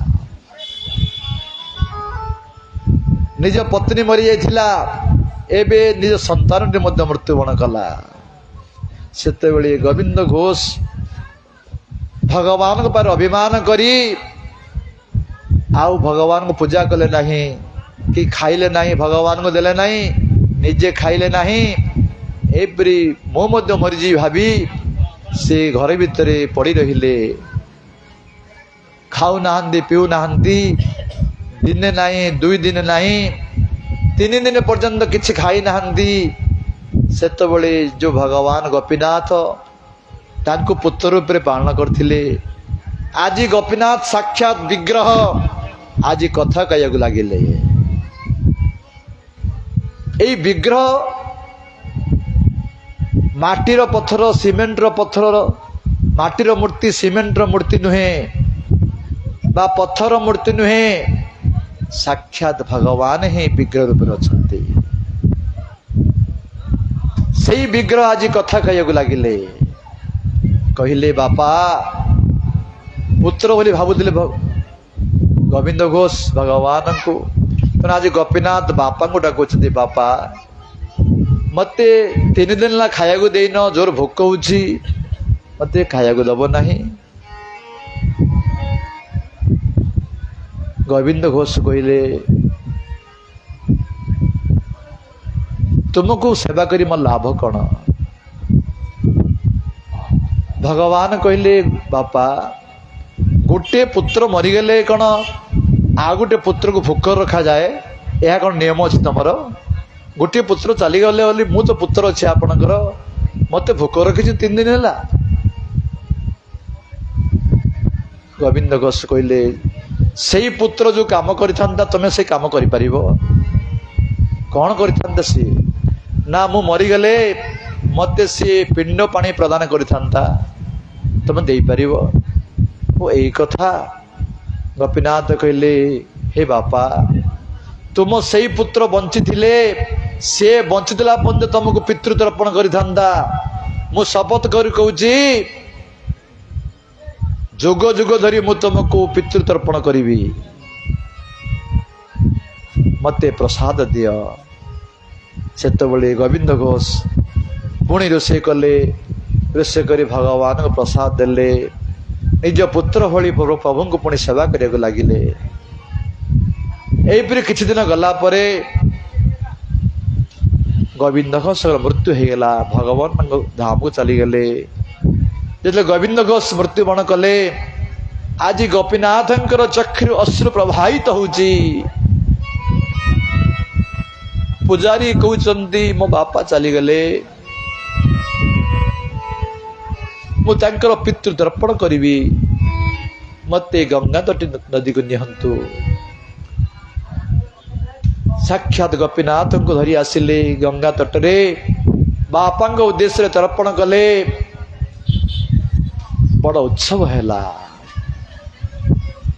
निज पत्नी मरी जाइथिला, एबे निज संतान मध्य मृत्युवरण कला। सेतेबेले गोविंद घोष भगवान पर अभिमान करी आउ भगवान को पूजा कले नहीं, कि खाइले नहीं, भगवान को देले नहीं, निजे खाइले नहीं। एपरी मो मध्य मरीजी भाभी से घर भितर पड़ी रहिले। खाऊ नाहंती, पीऊ नाहंती। दिने नहीं, 2 दिन नहीं, 3 दिन पर्यंत किछि खाई नाहंती। सेतबेले जो भगवान गोपीनाथ तांको पुत्र रूप में पालन करथिले। आज गोपीनाथ साक्षात विग्रह आज कथा कहया लगिले। यही विग्रह माटीर पत्थर, सीमेंटर पत्थर, माटीर मूर्ति, सीमेंटर मूर्ति नुहे बा पत्थर मूर्ति नुहे, साक्षात भगवान ही विग्रह रूप में अछंती। सही विग्रह आज कथा कहया लगिले। कहले बापा पुत्र बोली भावुले गोविंद घोष भगवान को। आज गोपीनाथ बापा को डाकुछंती, बापा मते 3 दिन ला खाया को देन, जोर भोक होउछि, मते खाया को दबो नहीं। गोविंद घोष कहले तुमको सेवा करी मोर लाभ कौन? भगवान कहले बापा गोटे पुत्र मरीगले कौन आ गोटे पुत्र को भोकर रखा जाए यह कौन नियम अच्छी तुम गोटे पुत्र चलीगले बोली मु तो पुत्र अच्छे आपणकर मत भोक रखी 3 दिन है। गोविंद घोष कहले से पुत्र जो काम करता तुम्हें से काम कर कौन करता सी ना मु मरीगले मत सी पिंड पानी प्रदान करता तुम्हें दे पार वो यही कथा। गोपीनाथ कहले हे बापा तुम से पुत्र बंची थिले से बंचीला पर्यंत तुमको पितृतर्पण करता मु शपथ कर कहूँ जुग जुग धरी मु तुमको पितृतर्पण करी मते प्रसाद दिय। से गोविंद घोष पुणी रोषे कले रोषे कर भगवान को प्रसाद देले निज पुत्र भली प्रभु को पुणी सेवा करने लगिले। यहीपरि किछि दिन गला परे गोविंद घोष मृत्यु हो गला भगवान धाम को चली गले। जो गोविंद घोष मृत्युवरण कले आज गोपीनाथ चक्षु अश्रु प्रभावित होउची। पुजारी कहउचंती मो बापा चली गले मु तांकर पितृ तर्पण करी मते गंगा तटी नदी को निहंतु। साक्षात गोपीनाथ को धरी आसिले गंगा तटरे बापा उद्देश्य तर्पण कले बड़ उत्सव हैला।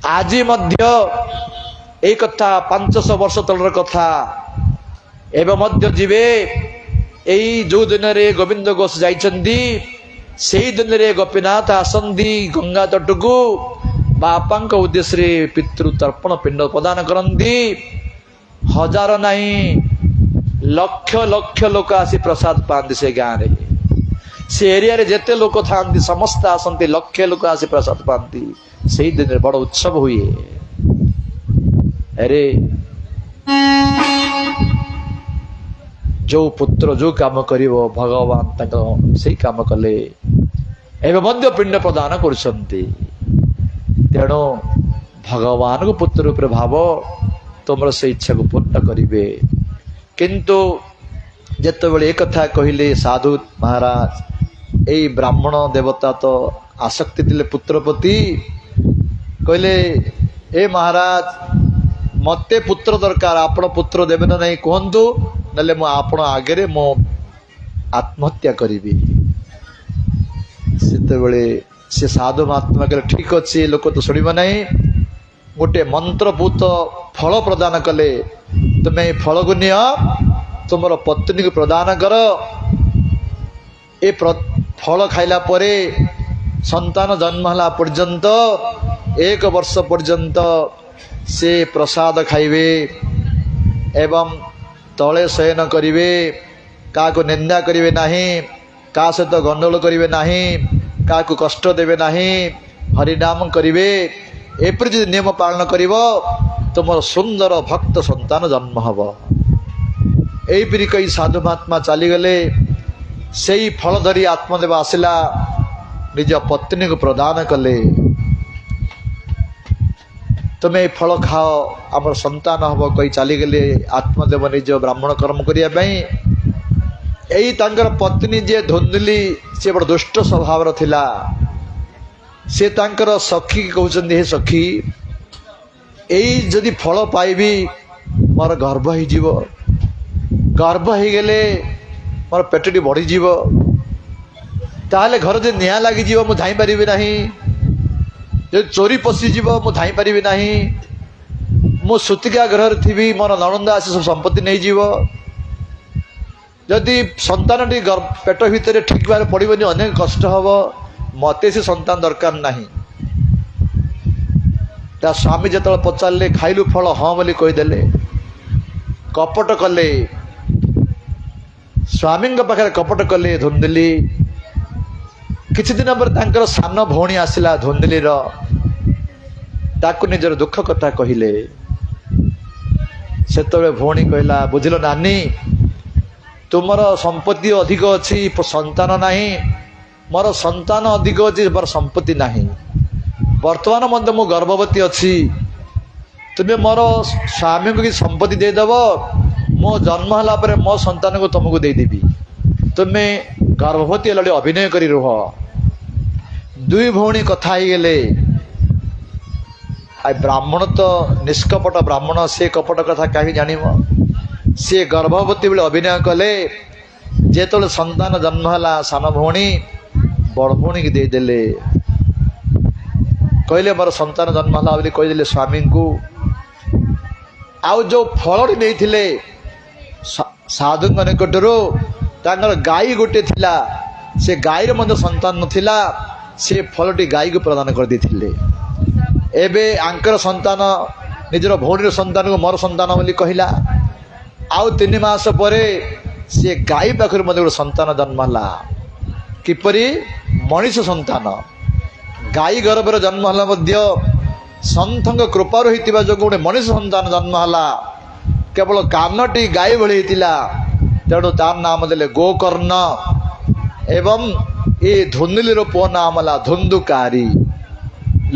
आज मध्य एक कथा 500 वर्ष तलर कथा एवं मध्य जीवे यही जो दिन रे गोविंद घोष जाइछंदी सेही दिन रे गोपीनाथ आसंदी गंगा तट को बापा उद्देश्य पितृ तर्पण पिंड प्रदान करंदी। हजार नहीं लक्ष लक्ष लोक आसी प्रसाद पाती से गाँव रे से एरिया रे जेते लोक था समस्त आसंती लक्ष लोक आसी प्रसाद पाती से दिन बड़ उत्सव हुए। अरे जो पुत्र जो काम करिवो भगवान से काम कले एवं मध्य पिंड प्रदान करछंती। तेणु भगवान को पुत्र रूप भाव तुम से इच्छा को पूर्ण करिवे। किंतु जेते बेले एक कथा कहले साधु महाराज यही ब्राह्मण देवता तो आसक्ति थिले पुत्र प्रति कहले ए महाराज मते पुत्र दरकार आपण पुत्र देवे ना नहीं कहतु नले मु आपण आगे मो आत्महत्या करी। से साधु महात्मा कहले ठीक अच्छे लोक तो शुणव नहीं गोटे मंत्रभूत फल प्रदान कले तुम्हें फल को निय तुम पत्नी को प्रदान कर ए फल खाइला परे संतान जन्म हला पर्यंत 1 वर्ष पर्यंत से प्रसाद खाइबे एवं तले शयन करिवे का निंदा करिवे नहीं का सहित गंडगोल करिवे नहीं का कष्ट देवे नहीं हरिनाम करिवे एपरि जो नियम पालन करिवो तुम सुंदर भक्त संतान जन्म हब। यहीपरि कई साधु महात्मा चलीगले से ही फल धरी आत्मदेव आसला निज पत्नी को प्रदान कले तुम्हें फल खाओ आम संतान हम कही चलीगले आत्मदेव निज ब्राह्मण कर्म करने यही पत्नी जे धुंधली से बड़ दुष्ट स्वभाव थिला से तांकर सखी कहते हे सखी यही जदि फल पाइबी मोर गर्भ हो गर्भ हो गले मोर पेटटी बढ़ी ताहले घर जे निया लगी मु धाई पारि नहीं जो चोरी पशिज मु धाई पारि नहीं मु सुतिका घर थी मोर नणंदा आसी सब संपत्ति नहीं जीव जदि संतान पेट भितर ठीक भाव पड़ोनी अनेक कष्ट हम मते से संतान दरकार नहीं। ता स्वामी जो पचारे खाइलु फल हाँ बोली कहीदे कपट कले स्वामी पाखे कपट कले धुंधली किछि दिन पर तांकर सान भौणी आसिला धुंधलीर ताकु निजर दुख कथा कहले सेतबे भौणी कहला बुझिल नानी तुमर संपत्ति अधिक अच्छी संतान नहीं मोर संतान अधिक अच्छी मोर संपत्ति नहीं वर्तमान मध्य मु गर्भवती अच्छी तुम्हें मोर स्वामी को कि संपत्ति देदेव मो जन्म है पर मो संतान को तुमको देदेवी तुम्हें गर्भवती है अभिनय कर रुह दुई भौणी कथा ही गले ब्राह्मण तो निष्कपट ब्राह्मण से कपट कथा कहीं जान सी गर्भवती बेले अभिनय कले जेत संतान जन्म है सान भौणी बड़ भौणी की देदेले कहले मोर संतान जन्म है बोली कहीदे स्वामी को आउ जो फल नहीं साधु निकटर गाई गोटे थिला से गाई मध्य संतान नथिला से फलटी गाई को प्रदान कर देथिले एबे आंकर संतान निजर भौणी संतान को मोर संतान बोली कहला आउ 3 मास परे से गाई पाखर मध्य संतान जन्म है किपरि मनीष संतान गाई गर्भर जन्म है मध्य सन्थ कृपार होता जो गोटे मनीष संतान जन्म है केवल कानटी गाई भली होता तेणु तार नाम देले गोकर्ण एवं ये धुंदुली पुओ नाम है धुंदुकारी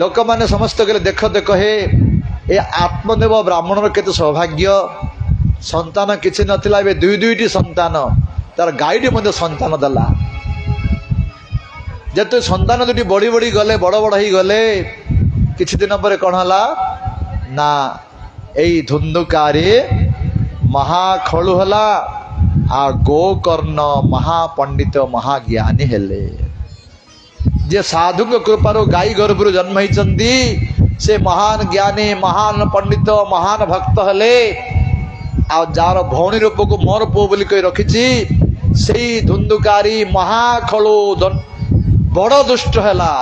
लोक मैंने समस्त कहले देख देख हे ए आत्मदेव ब्राह्मणर केते सौभाग्य संतान किसी नथिला बे दुई दुईटी संतान तार गाईटी मध्य संतान दला जेते संतान दुटी बड़ी बड़ी गले बड़ बड़ ही गले किछि दिन पर कौन हला ना एई धुंदुकारी महाखळु हला आ गोकर्ण महापंडित महाज्ञानी हेले जे साधु कृपार गाई गर्भर जन्म होती से महान ज्ञानी महान पंडित महान भक्त हेले आ जार भौणी रूप को मोर पुओ बोली कही रखी से धुंदुकारी महाखळु बड़ दुष्ट हैला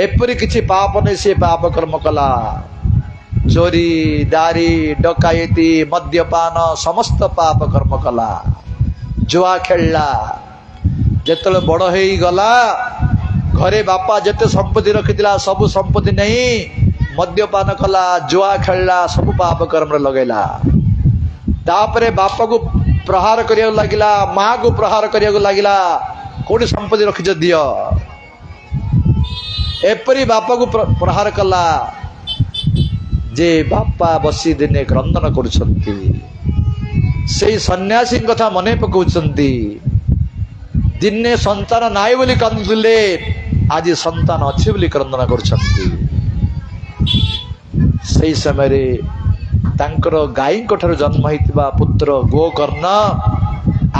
एपरी किछि पाप नहीं से पाप कर्म कला चोरी दारी डकायती मद्यपान समस्त पाप कर्म कला जुआ खेलला जेतले बड़ हो गला घरे बापा जेते संपत्ति रखिथिला सब संपत्ति नहीं मद्यपान कला जुआ खेलला सब पाप कर्म लगेला तापरे बापा को प्रहार करिया लागिला माँ को प्रहार करिया लागिला कोटी संपत्ति रखिछ दियो एपरी बापा को प्रहार कला जे बापा बसी दिने क्रंदन करुछंती से सन्यासी कथा मने पकाउछंती दिने संतान नाई बोली कांदुले आज संतान अच्छे बोली क्रंदन करुछंती से समय रे तांकर गाई ठार जन्म होइतिबा पुत्र गोकर्ण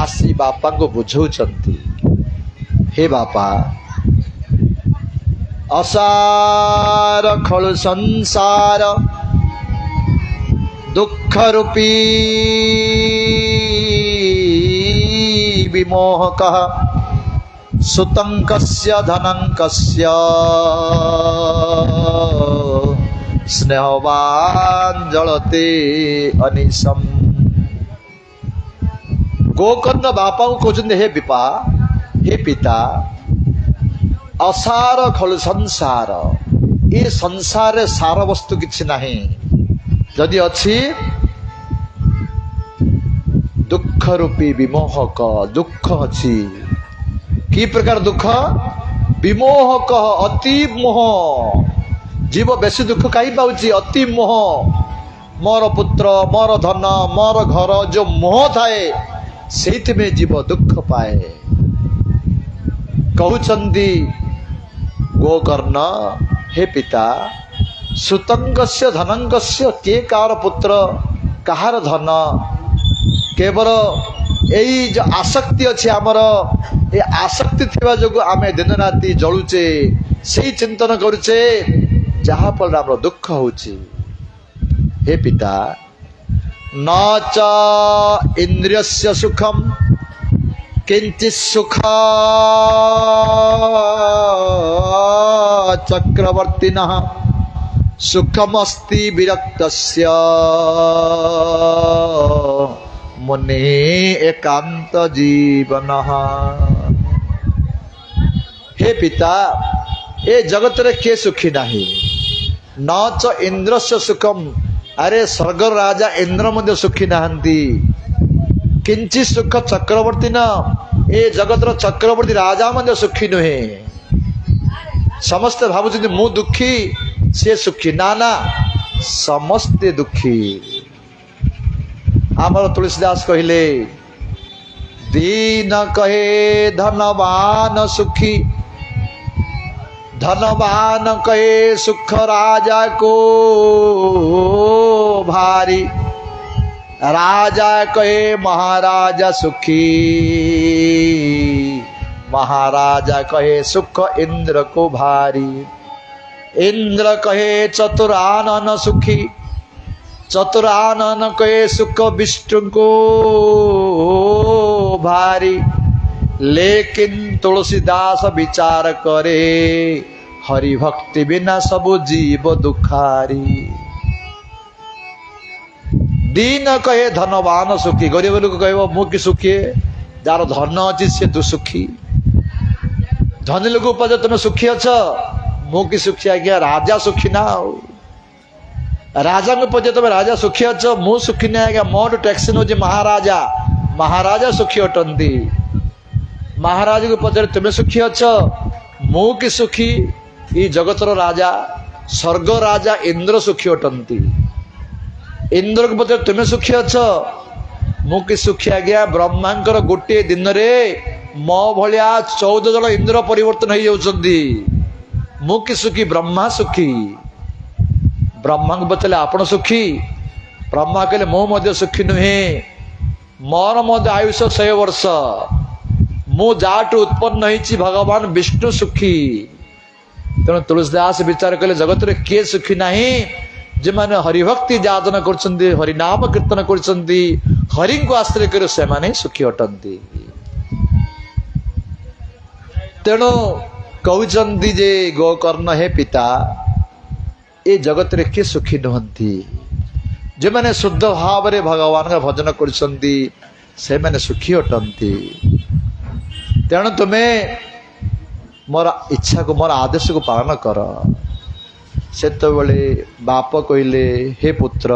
आसी बापा को बुझौछंती हे बापा असार खळु संसार दुख रूपी विमोहकः सुतंकस्य धनंकस्य स्नेहवान जलते अनिशम। गोकर्ण बापा को कहते हे विपा हे पिता असार खलु संसार ये संसार सार वस्तु किछि नाही जदि अछि दुख रूपी विमोहक दुख अछि की प्रकार दुख विमोहक अति मोह जीव बेसी दुख कहीं पाउछि अति मोह मोर पुत्र मोर धन मोर घर जो मोह थाए सेठ में जीव दुख पाए कहउछंती गोकर्ण हे पिता सुतंगस्य धनंगस्य के कार पुत्र कहार धन केवल यही जो आसक्ति अच्छे आमर ये आसक्ति थिबा जोगु आमे दिन राति जलुचे से चिंतन करुचे जहा फल आमर दुख होची। हे पिता न च इंद्रियस्य सुखम किंचित सुख चक्रवर्तिनः सुखमस्ति विरक्तस्य मुने एकांत जीवनः। हे पिता ए जगत रे के सुखी नहीं न च इंद्रस्य सुखम अरे स्वर्ग राजा इंद्र मध्य सुखी नहांती किंचित सुख चक्रवर्ती न ए जगत रो चक्रवर्ती राजा मध्य सुखी नुहे समस्ते भावुଛନ୍ତି मु दुखी सी सुखी ना ना समस्ते दुखी। आमर तुलसीदास कहले दीन कहे धनवान सुखी, धनवान कहे सुख राजा को भारी, राजा कहे महाराजा सुखी, महाराजा कहे सुख इंद्र को भारी। इंद्र कहे चतुरानन सुखी, चतुरानन कहे सुख विष्णु को भारी। लेकिन तुलसीदास विचार करे हरि भक्ति बिना सब जीव दुखारी। दीन कहे धनवान सुखी, गरीब लोग कह मु कि सुखी, जार धन अच्छी सी तू सुखी। धनी लोग पचार तुम सुखी अच, मु कि सुखी आज्ञा राजा सुखी ना। राजा को पचार तुम राजा सुखी अच, मु सुखी ना आज्ञा मोर टैक्स नौ महाराजा, महाराजा सुखी अटंती। महाराज को पचार तुम सुखी अच, मु कि सुखी, ई जगतर राजा स्वर्ग राजा इंद्र सुखी अटंती। इंद्र को पचार तुम सुखी अच, मु कि सुखी आज्ञा ब्रह्मांकर गोटे दिन रे मो भलिया 14 जन इंद्र परिवर्तन हो जाउछंदी। मु कि सुखी, ब्रह्मा सुखी। ब्रह्मा को पचारे आपण सुखी, ब्रह्मा कहले मो मध्य सुखी नुहे, मोर मध्य आयुष 100 वर्ष, मु जाटू उत्पन्न होइछि भगवान विष्णु सुखी। तेणु तुलसीदास विचार कले जगत रे किए सुखी नाही, जे माने हरिभक्ति जादन करछन्ती, हरि नाम कीर्तन करछन्ती, हरि को आश्रय कर से माने सुखी अटंती। तेणु कहउछन्ती जे गोकर्ण हे पिता, ए जगत रे किए सुखी नहंती, जे माने शुद्ध भाव रे भगवान का भजन करछन्ती से माने सुखी अटंती। तेणु तुम्हें मोर इच्छा को, मोर आदेश को पालन कर। सेतबेले बाप कहले हे पुत्र,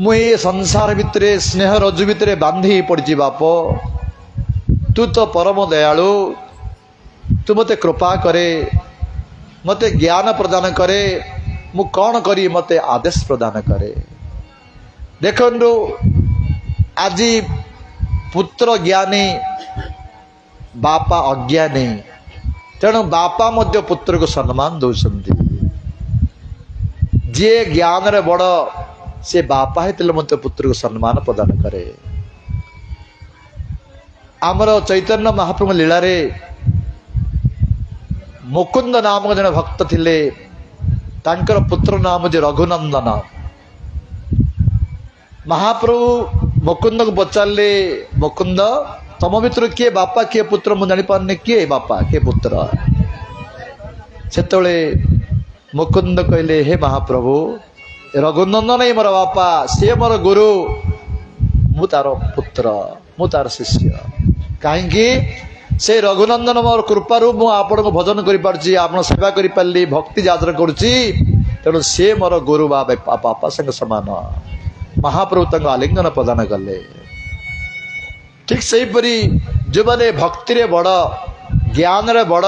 मु ये संसार भितरे स्नेह रज्जु भितरे बांधी पड़ी बाप, तू तो परम दयालु, तू मते कृपा करे, मते ज्ञान प्रदान करे, मु कौन करी मते आदेश प्रदान करे। देखंतु आज पुत्र ज्ञानी बापा अज्ञानी, तेणु बापा मध्य पुत्र को सम्मान दौरान। जी ज्ञान रे बड़ से बापा हेतले मध्य पुत्र को सम्मान प्रदान करे। आमर चैतन्य महाप्रभु लीला रे मुकुंद नाम जन भक्त थिले, तांकर पुत्र नाम जे रघुनंदन। महाप्रभु मुकुंद को पचारे, मुकुंद तम भीतर किए बापा किए पुत्र मु जानी पारने, किए बापा किए पुत्र। सेतबेले मुकुंद कहले हे महाप्रभु, रघुनंदन ही मोर बापा, सी मोर गुरु, मु तार पुत्र, मु तार शिष्य। कहीं से रघुनंदन मोर कृपारू मु आपण को भजन कर पारछि, आपण सेवा कर पारली, भक्ति जादर करुछि, तेणु से मोर गुरु बापा संग समान। महाप्रभु तंग आलिंगन प्रदान कले। ठीक सही परी जो माने भक्ति रे बड़, ज्ञान रे बड़,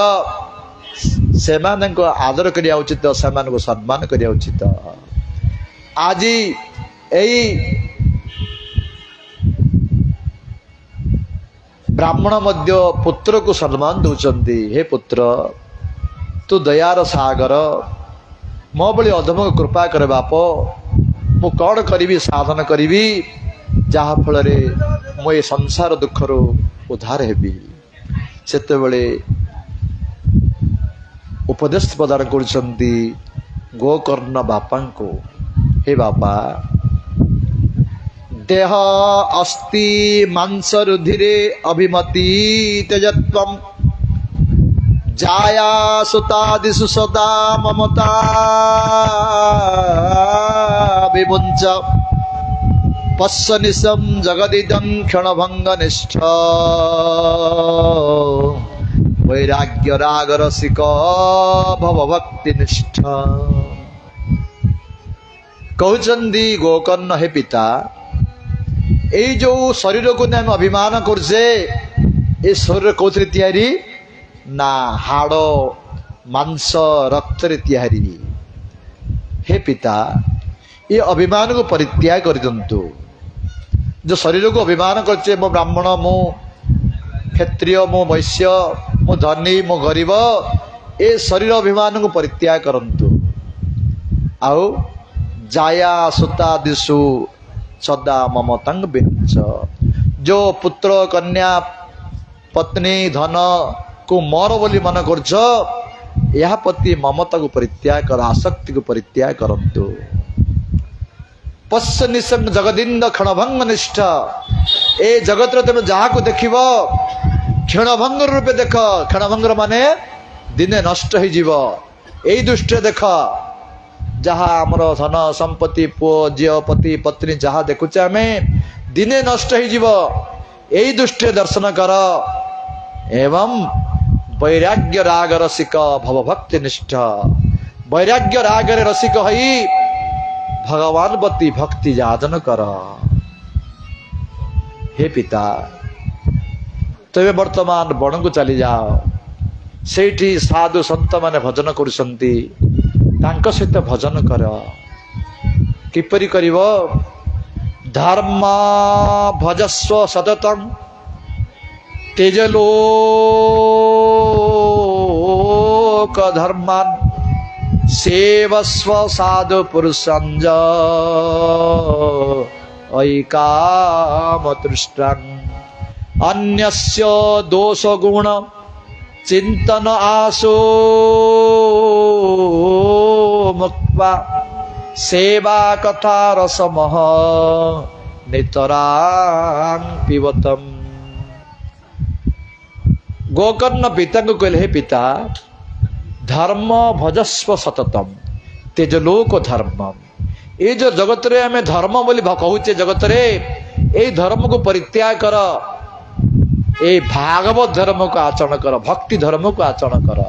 से माने को आदर करिया उचित, से माने को सम्मान करिया उचित। आज एई ब्राह्मण मध्य पुत्र को सम्मान दौरान। हे पुत्र, तू दयार सागर, मो बड़ी अधम को कृपा करे बाप, मु कौन करी साधन करी जहा फल मु ये संसार दुखर उद्धार हेबी। सेतेबेले उपदेश प्रदान करछन्ती गोकर्ण बापा को, हे बापा, देह अस्ति मांस रुधिरे अभिमति तेजत्वम, जाया सुतादिषु सदा ममता विमुञ्च, पश्यनिशं जगदिदं क्षणभंग निष्ठ, वैराग्य राग रसिक भव भक्ति निष्ठ। कहउछन्ती गोकर्ण हे पिता, ए जो शरीर को हम अभिमान करछे, ए शरीर कौथरे तैयारी, ना हाड़ मांस रक्त तैयारी। हे पिता ये अभिमान को परित्याग कर दिंतु। जो शरीर को अभिमान करचे मो ब्राह्मण मो क्षत्रिय मो वैश्य मो धनी मो गरीब ए शरीर अभिमान को परित्याग करंतु। आउ जाया सुता दिशु सदा ममतंग बिंच। जो पुत्र कन्या पत्नी धन को मोर बोली मन करछ यह प्रति ममता को परित्याग कर आसक्ति को परित्याग करंतु। पश्य निसंग जगदिंद क्षणभंग निष्ठ। ए जगत तुम जहाँ को देख क्षणभंग रूपे देख। क्षणभंग माने दिने नष्ट हो जीव। यही दृष्टि देख जहाँ आमर धन संपत्ति पुओ झील पति पत्नी जहाँ देखुचे आम दिने नष्ट हो जीव। यही दृष्टि दर्शन कर एवं वैराग्य राग रसिक भव भक्ति निष्ठ। वैराग्य राग रसिक हई भगवान प्रति भक्ति जाजन कर। हे पिता तेरे वर्तमान बण को चली जाओ। सेठी साधु संत माने भजन करुसंती तांको सहित भजन कर। किपरि करिव धर्म भजस्व सततम तेजलोक धर्मान सेवस्व साधु पुरुषंज ऐकामतृष्टं। अन्यस्य दोष गुण चिंतन आसो मुक्त्वा सेवा कथा रसमः नितरां पिबतम्। गोकर्ण पिता को कहले हे पिता धर्म भजस्व सततम तेजलोक धर्म। ये जो जगत रे हमें धर्म बोली कहूचे जगत रे ये धर्म को परित्याग कर। ए भागवत धर्म को आचरण कर भक्ति धर्म को आचरण कर।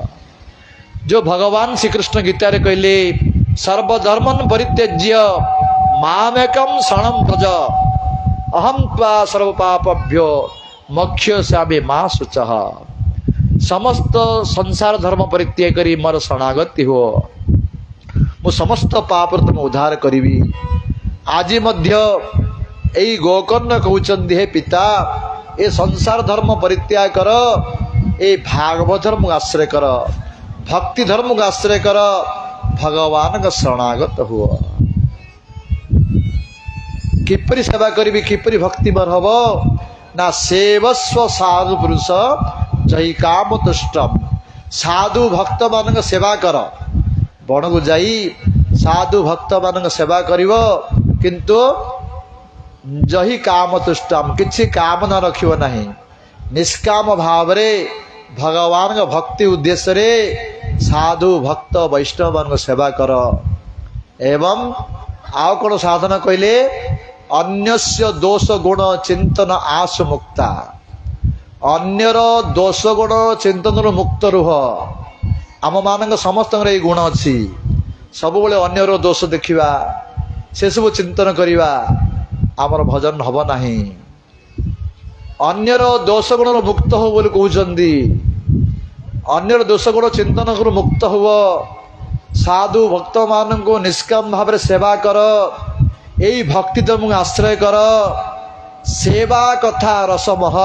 जो भगवान श्री कृष्ण गीता रे कहले सर्वधर्मन परित्यज्य मामेकम शरणं व्रज अहम त्वा सर्व पापभ्यो मोक्ष्यसामि मा शुचः। समस्त संसार धर्म परित्याग करी मोर शरणागति हो मु समस्त पाप तुम उद्धार करी। आज मध्य यही गोकर्ण कहते हे पिता ए संसार धर्म परित्याग कर। ए भागवत धर्म को आश्रय कर भक्ति धर्म को आश्रय कर भगवान का शरणागत हुआ। किपरि सेवा करी किपरि भक्ति बर हब ना सेवस्व साधु पुरुष जय काम तुष्टम। साधु भक्त मान सेवा कर बण को जाई साधु भक्त मान सेवा करिव किंतु जही काम तुष्टम किछि काम न रखिव नहीं। निष्काम भाव रे भगवान का भक्ति उद्देश्य रे साधु भक्त वैष्णव मान सेवा कर। एवं आउ कौन साधना कहले अन्यस्य दोष गुण चिंतन आसु मुक्ता। अन्यर दोष गुण चिंतन मुक्त रुह। आम मान समस्त ये गुण अच्छी सब अन्यर दोष देखा से सब चिंतन करवा आमर भजन हब नहीं। अन्यर दोष गुण मुक्त हो बोली कहते अन्यर दोष गुण चिंतन कर मुक्त हुआ। साधु भक्त मान को निष्काम भाव सेवा कर। यही भक्ति तुमको आश्रय कर। सेवा कथा रसमह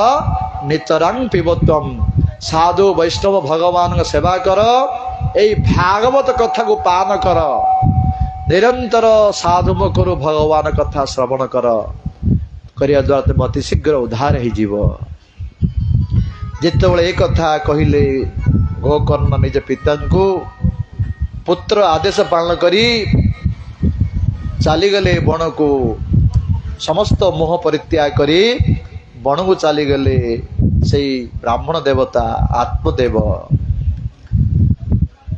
नितरां पिबत्वम। साधु वैष्णव भगवान का सेवा कर। यही भागवत कथा को पान कर। निरंतर साधु करो भगवान कथा श्रवण कर। करिया द्वारा तुम अति शीघ्र उद्धार हो जीव। जितेबाला एक कथा कहले गोकर्ण निज पिता को पुत्र आदेश पालन करी चलीगले बण को समस्त मोह परित्याग करी बण को चलीगले से ब्राह्मण देवता आत्मदेव।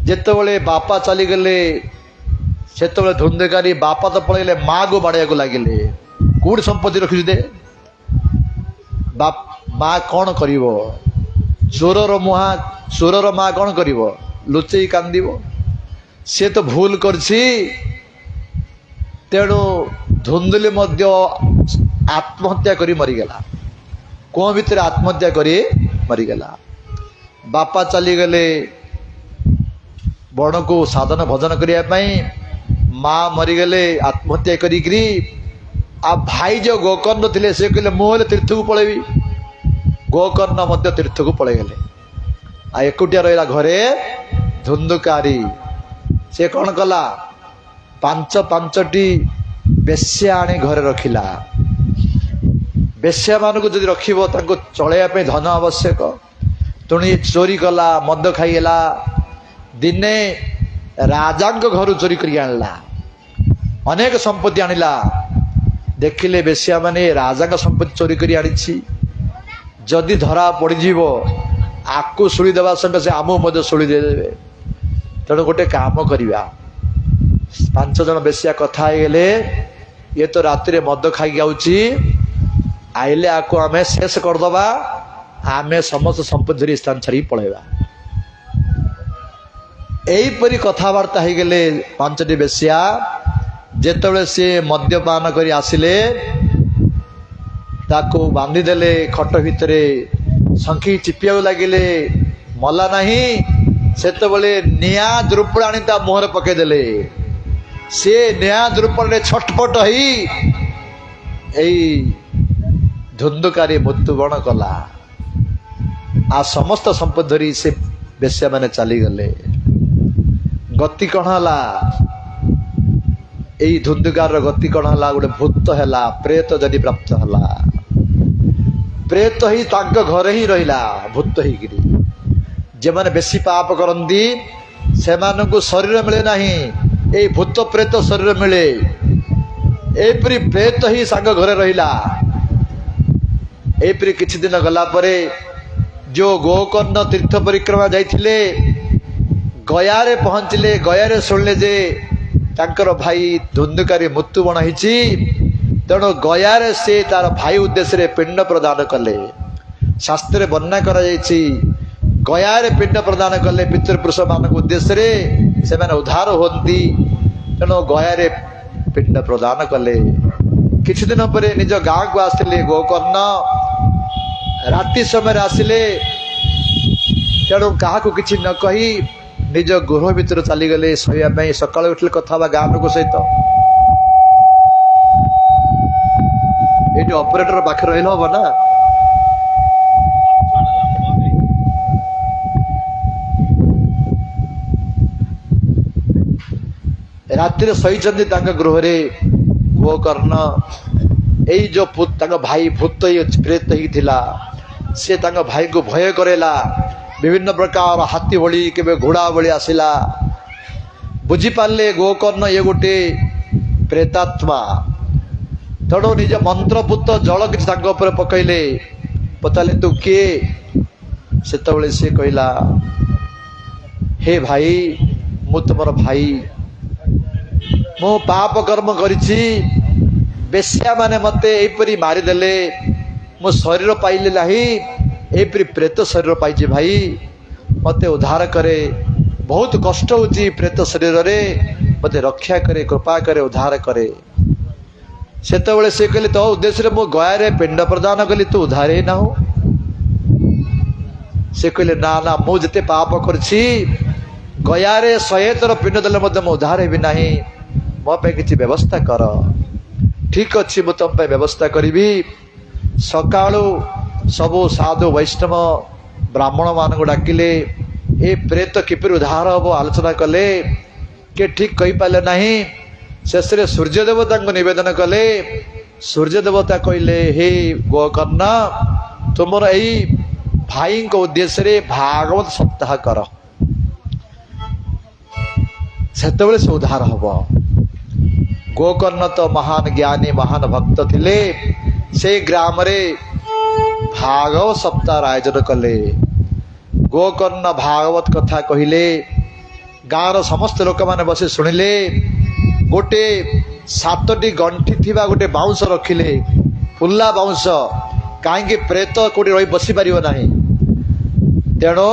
जितेबाला बापा चलीगले से धुंधकारी बापा तो पलैले माँ को बाड़िया को लगिले कौट संपत्ति रखी दे माँ कौन कर चोरर मुहा चोरर माँ कौन कर लुचई कांद सी तो भूल करछि तेणु धुंधुली मध्य आत्महत्या करी मरीगला कुआ भितर आत्महत्या करी मरीगला। बापा चलीगले बण को साधन भजन करने, माँ मरीगले आत्महत्या करी। आ भाई जो गोकर्ण थे से कहले मुझे तीर्थ को पलैबी। गोकर्ण मध्य तीर्थ को पलैगले। आ एकुटिया रहा घरे धुंधुकारी। से कौन कला पांच पांचटी बेश्या आनी घरे रखिला। बेश्या मान को जब रखिबो तांको चलैया पे धन आवश्यक। तेणु ये चोरी कला, मद खाईला। दिने राजा घर चोरी कर आणला, अनेक संपत्ति आनिला। देखिले बेश्या माने राजा संपत्ति चोरी कर आनी। जदि धरा पड़ीज आकु शुणी देवा संगे से आमू मध्य शुणी देदेवे। तेणु गोटे काम करवा, 5 जन बेश्या कथा गले, ये तो राति मद खाई आउची, आइले आकु आमे शेष करदबा, आमे समस्त संपत्ति धरी स्थान छाड़ी पलैबा। एहीपरी कथबार्ता हो गले 5टी बेश्या। जेतबेले से मद्यपान करी आसिले ताको बांधीदेले खट भितरे, शंखी चिपिया लगिले, मला नहीं। सेतबेले निया द्रुपड़ आनी ता मुहर पकेदेले। से निया द्रुपड़ छटपट ही धुंधुकारी मृत्युवरण कला। आ समस्त संपत्ति धरी से बेश्या माने चलीगले। गति कौन हला? यही धुंधुकार गति कौन हला? गोटे भूत है, प्रेत जदि प्राप्त हला। प्रेत ही तांक घरे ही रहिला भूत ही गिरी। जे माने बेसी पाप करंदी से मानकु शरीर मिले नहीं, ए भूत प्रेत शरीर मिले। एपरी प्रेत ही सांग घरे रहिला। एपरी किछि दिन गला परे जो गोकर्ण तीर्थ परिक्रमा जाइथिले, गयारे पहुंचले। गयारे शुणिले जे तांकर भाई धुंधुकारी मृत्युवरण होइछि। तेणु गयारे से तार भाई उद्देश्य रे पिंड प्रदान कले। शास्त्र वर्णना करा जाइछि, गयारे पिंड प्रदान कले पितृपुरुष मान उद्देश्य रे से माने उद्धार होती। तेणु गयारे पिंड प्रदान कले। किछि दिन परे निज गाँ को आसिले गोकर्ण। राति समय आसिले। तेणु क्या किछि न कही निज गृह भितर चलीगले शोया। सकाल उठले कथा गाँ लोक सहित। ये ऑपरेटर पाखे रही हम ना। राति शोचंदी गृह गोकर्ण। यही जो भाई भूत प्रेत ही थिला, से भाई को भय करेला। विभिन्न प्रकार हाथी भली के घोड़ा भली आसिला। बुझीपारे गोकर्ण ये गोटे प्रेतात्मा। तेणु निज मंत्रपुत जल किसी पकईले। पचारे तू किए? सेतबेले से कहला, हे भाई मु तुमर भाई, मु पाप कर्म करिछि। बेश्या माने मते एपरी मारिदेले। मो शरीर पाइले नाही, एपरी प्रेत शरीर पाइछि। भाई मते उद्धार करे, बहुत कष्ट होची प्रेत शरीर रे, मते रक्षा करे, कृपा करे, उद्धार करे। सेतबेले से कहले, तो उद्देश्य मो गया रे पिंड प्रदान कली, तू उद्धार ही ना हो। से कहले, ना ना मु जते पाप करछि, गया रे 100 थर पिंड देले मते मो उद्धार हेबि नाही। मो पे किछि व्यवस्था कर। ठीक अच्छी मु तुम पे व्यवस्था करी। सकाळु सबु साधु वैष्णव ब्राह्मण मान को डाकिले। ए प्रेत किपर उद्धार हम आलोचना कले। के ठीक कही पाले नहीं। शेष सूर्य देवता को निवेदन कले। सूर्य देवता कहले, हे गोकर्ण, तुमर यही भाई को उद्देश्य रे भागवत सप्ताह कर। सेतबेले से उद्धार हम। गोकर्ण तो महान ज्ञानी महान भक्त थिले। से ग्राम रे भागवत सप्ताह आयोजन कले। गोकर्ण भागवत कथा कहले। गाँव समस्त लोक मैंने बस शुणिले। गोटे 7टी गंठी थिबा गोटे बाउंश रखिले, फुल्ला बाउंश। कहीं प्रेत कोटी रही बसी पार ना। तेणु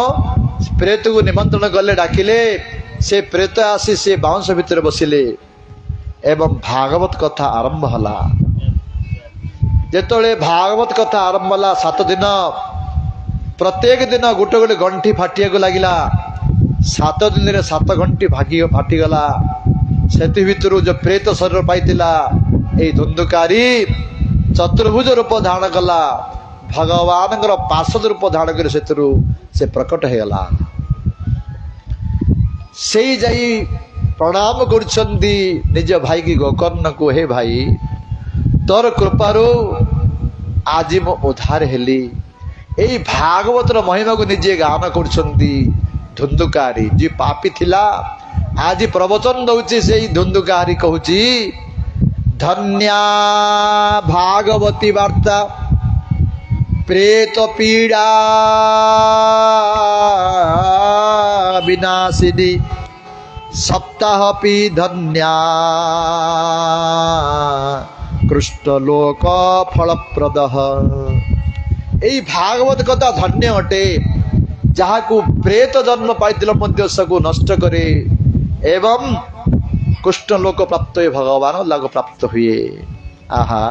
प्रेत को निमंत्रण कले, डाकिले। से प्रेत आसी से बाउंश भितर बसिले एवं भागवत कथा आरंभ हला। जेतोले भागवत कथा आरंभ हला 7 दिन प्रत्येक दिन गोटे गोटे गंठी फाटिया लगिला 7 दिन रे 7 गंठी फाटिगला से भितर जो प्रेत शरीर पाइतिला ए धुंधुकारी चतुर्भुज रूप धारण कला भगवान पार्षद रूप धारण कर से प्रकट होगला से जाई प्रणाम करछंदी निज भाई की गोकर्ण को हे भाई तोर कृपारू आज मो उद्धार हेली यही भागवतर महिमा को निजे गान करछंदी धुंधुकारी जी पापी थिला आज प्रवचन दउची से धुंधुकारी कहूची धन्या भागवती वार्ता प्रेत पीड़ा विनाशिनी सप्ताह पी धन्या कृष्णलोक फलप्रद यही भागवत कथा धन्य अटे जहाँ को प्रेत जन्म पाई सबको नष्ट करे एवं कृष्ण लोक प्राप्त हुए भगवान लाग प्राप्त हुए आहा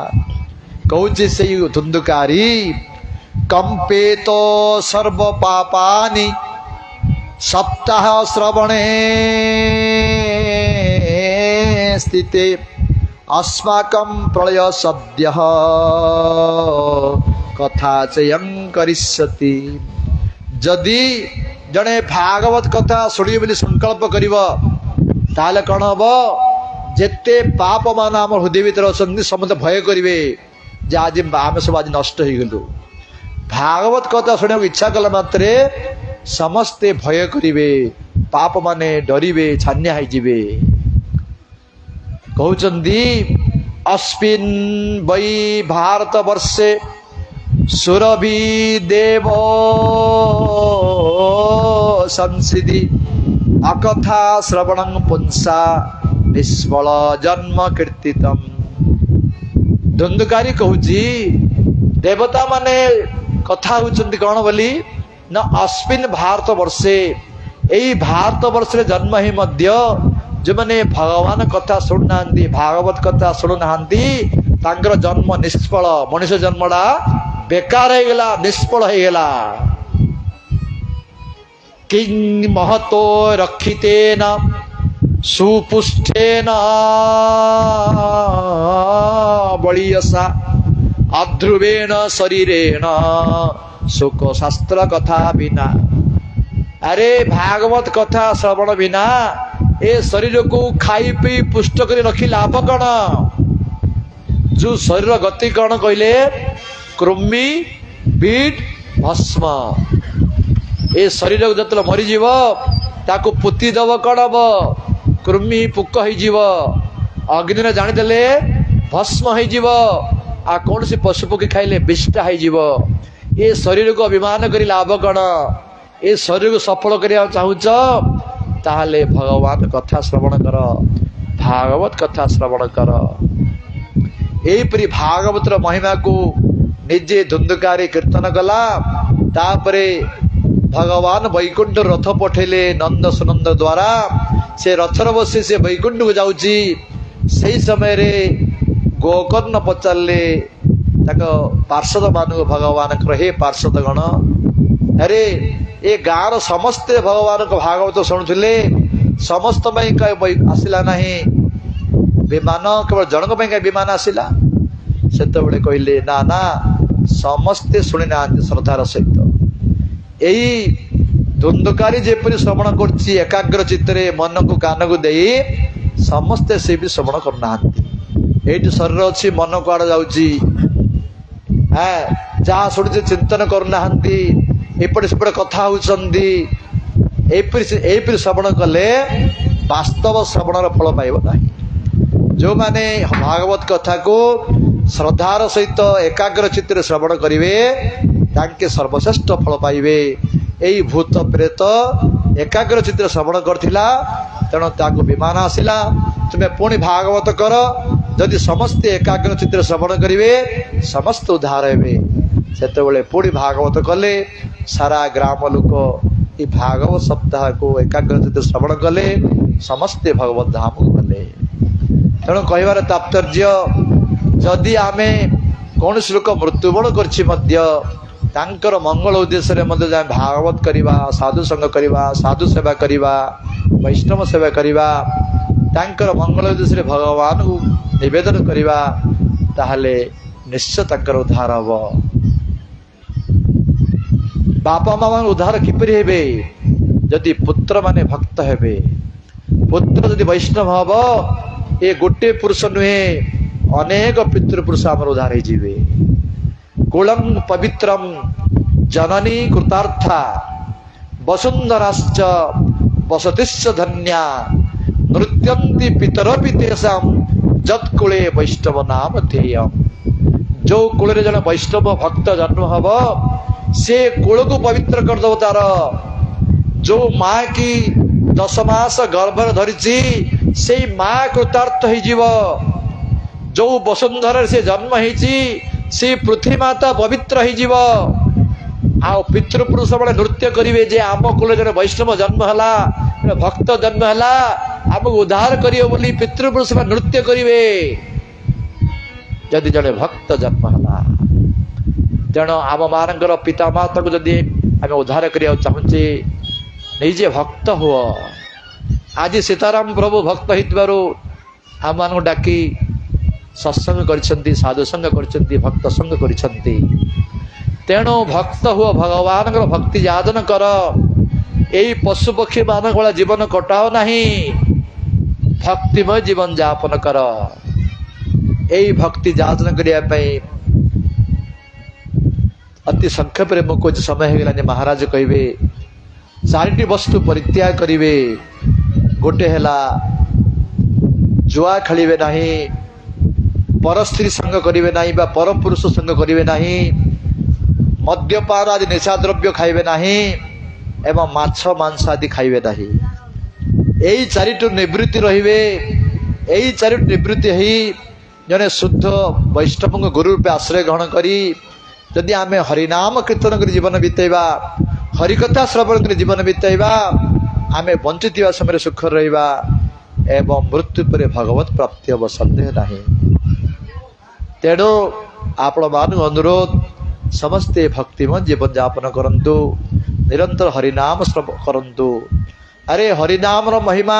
कहूँ से धुंधुकारी कंपे तो सर्व पापानि सप्ताह श्रवणे स्थिते अस्माकं प्रलय सद्य कथा चयं करिष्यति जदि जड़े भागवत कथा शुणी बोली संकल्प करिव ताले कौन हम जेते पाप मान आम हृदय भीतर अच्छा समस्त भय करेंगे जे आज आम सब आज नष्ट हो गलु भागवत कथा शुणा इच्छा कला मात्रे समस्ते भय करेंगे पाप माने डरिवे छान्या होइजिवे कहउचंदी अस्मिन् वै भारत वर्षे सुरभि देव संसिधि अकथा श्रवणं पुंसा निष्फल जन्म कीर्तितम धुंधुकारी कहूची देवता माने कथा होचंती कौन बोली न अस्मिन् भारत वर्षे यही भारत वर्ष जन्म ही मध्य जो मैंने भगवान कथा शुणुना भागवत कथा शुणुना तांकर जन्म निष्फल मनुष्य जन्मटा बेकार हो गला निष्फल हो गला किं महतो रक्षितेन सुपुष्ठेन बलियसा अध्रुवेण शरीरेण सुख शास्त्र कथा बिना अरे भागवत कथा श्रवण बिना ए शरीर को खाई पी पुष्ट कर रखी लाभ कौन जो शरीर गति कौन कहले कृमि बीट भस्म ए शरीर को जो मरीज ताको पुति दब कौन हम कृमि पुक हो अग्नि जानीदे भस्म हो आ कौन सी पशुपक्षी खाइले विष्टा हो ये शरीर को अभिमान कर लाभ कौन ये शरीर को सफल करने चाहूच ताहले भगवान कथा श्रवण कर भागवत कथा श्रवण कर यहीपरि भागवतर महिमा को निजे धुंधुकारी कीर्तन कला तापरे भगवान वैकुंठ रथ पठेले नंद सुनंद द्वारा से रथर बसी से वैकुंठ को जाऊँगी से समय रे गोकर्ण पचारे पार्षद मान भगवान हे पार्षद गण अरे ये गाँव समस्ते भगवान को भागवत शुणुले समस्त आसला ना विमान केवल जनक विमान आसला से कहले ना ना समस्ते शुणी ना श्रद्धार सहित यही धुंधुकारी जेपरी श्रवण कर एकाग्र चित्तरे मन को कान को दे समस्ते से भी श्रवण करना ये शरीर अच्छी मन कुआड़ जाऊँगी जहाँ शुणी चिंतन करना एपटे सेपटे कथा होती श्रवण कले वास्तव श्रवणर फल पाइबना जो माने भागवत कथा को श्रद्धार सहित एकाग्र चित्त श्रवण करेंगे तांके सर्वश्रेष्ठ फल पाइबे यही भूत प्रेत एकाग्र चित्त श्रवण करथिला तेणु ताको विमान आसिला तुम्हें पुणी भागवत कर जदि समस्ते एकाग्र चित्त श्रवण करेंगे समस्त उद्धार हे से पुणी भागवत कले सारा ग्राम लोक ये भागवत सप्ताह को एकाग्र चित्त श्रवण कले समस्ते भगवत धाम को गले तेणु कहबार तात्पर्य जदि आमे कौन लोक मृत्युवरण कर तांकर मंगल उद्देश्य रे मध्य जाय भागवत करिबा साधु संग करिबा साधु सेवा करिबा वैष्णव सेवा करिबा तांकर मंगल उद्देश्य रे भगवान को निवेदन करिबा ताहले निश्चय तांकर उद्धार हबो। बापा मामा उद्धार किपरि हेबे जदि पुत्र माने भक्त हेबे पुत्र जदि वैष्णव हबो ए गोटे पुरुष नुहे अनेक पितृपुरुष आमर उद्धार हो जीवे। कुलम पवित्रम जननी कृतार्था वसुंधराश्च वसतिश्च धन्या नृत्यन्ति पितरपि तेषां जत्कुले वैष्णव नाम ध्येयम्। जो कुल जन वैष्णव भक्त जन्म हब से कुल को पवित्र कर दो तार। जो माँ की 10 मास गर्भ धरी से माँ कृतार्थ हो। जो वसुंधरा से जन्म होती से पृथ्वी माता पवित्र हो। पितृपुरुष मैंने नृत्य करेंगे जे आम कुल जन वैष्णव जन्म है भक्त जन्म है आमको उद्धार करियो बोली पितृपुरुष में नृत्य करेंगे जदि जड़े भक्त जन्म है। तेणु आम मानकर पिता माता को जदि आम उद्धार करिया चाहूचे निजे भक्त हुआ। आज सीताराम प्रभु भक्त हो आम मान डाकी सत्संग करछंती साधु संग करछंती भक्त संग करछंती। तेणु भक्त हुआ भगवान भक्ति यादन कर यही पशु पक्षी मान वाला जीवन कटाओ नहीं भक्तिमय जीवन यापन कर। यही भक्ति यादन करने अति संक्षेप में मुझे समय होगा महाराज कहे 4टी वस्तु परित्याग करेंगे। गोटे है जुआ खेलिए नहीं पर स्त्री संग करेंगे नहीं पर पुरुष संग करेंगे नहीं मद्यपान आदि निशा द्रव्य खाइबे नहीं एवं माछ मांस आदि खाइबे नहीं। यही 4टी निवृत्ति रहिबे। यही 4टी निवृत्ति ही जने शुद्ध वैष्णव गुरु रूपे आश्रय ग्रहण करी जदि आमे हरिनाम कीर्तन कर जीवन बितेबा हरिकथा श्रवण कर जीवन बितेबा आमे बंचित समय सुख रहिबा एवं मृत्यु पर भगवत प्राप्ति हम संदेह नहीं। तेणु आपण मान अनुरोध समस्ते भक्तिमय जीवन यापन करंतु निरंतर हरिनाम श्रवण करंतु। अरे हरिनाम महिमा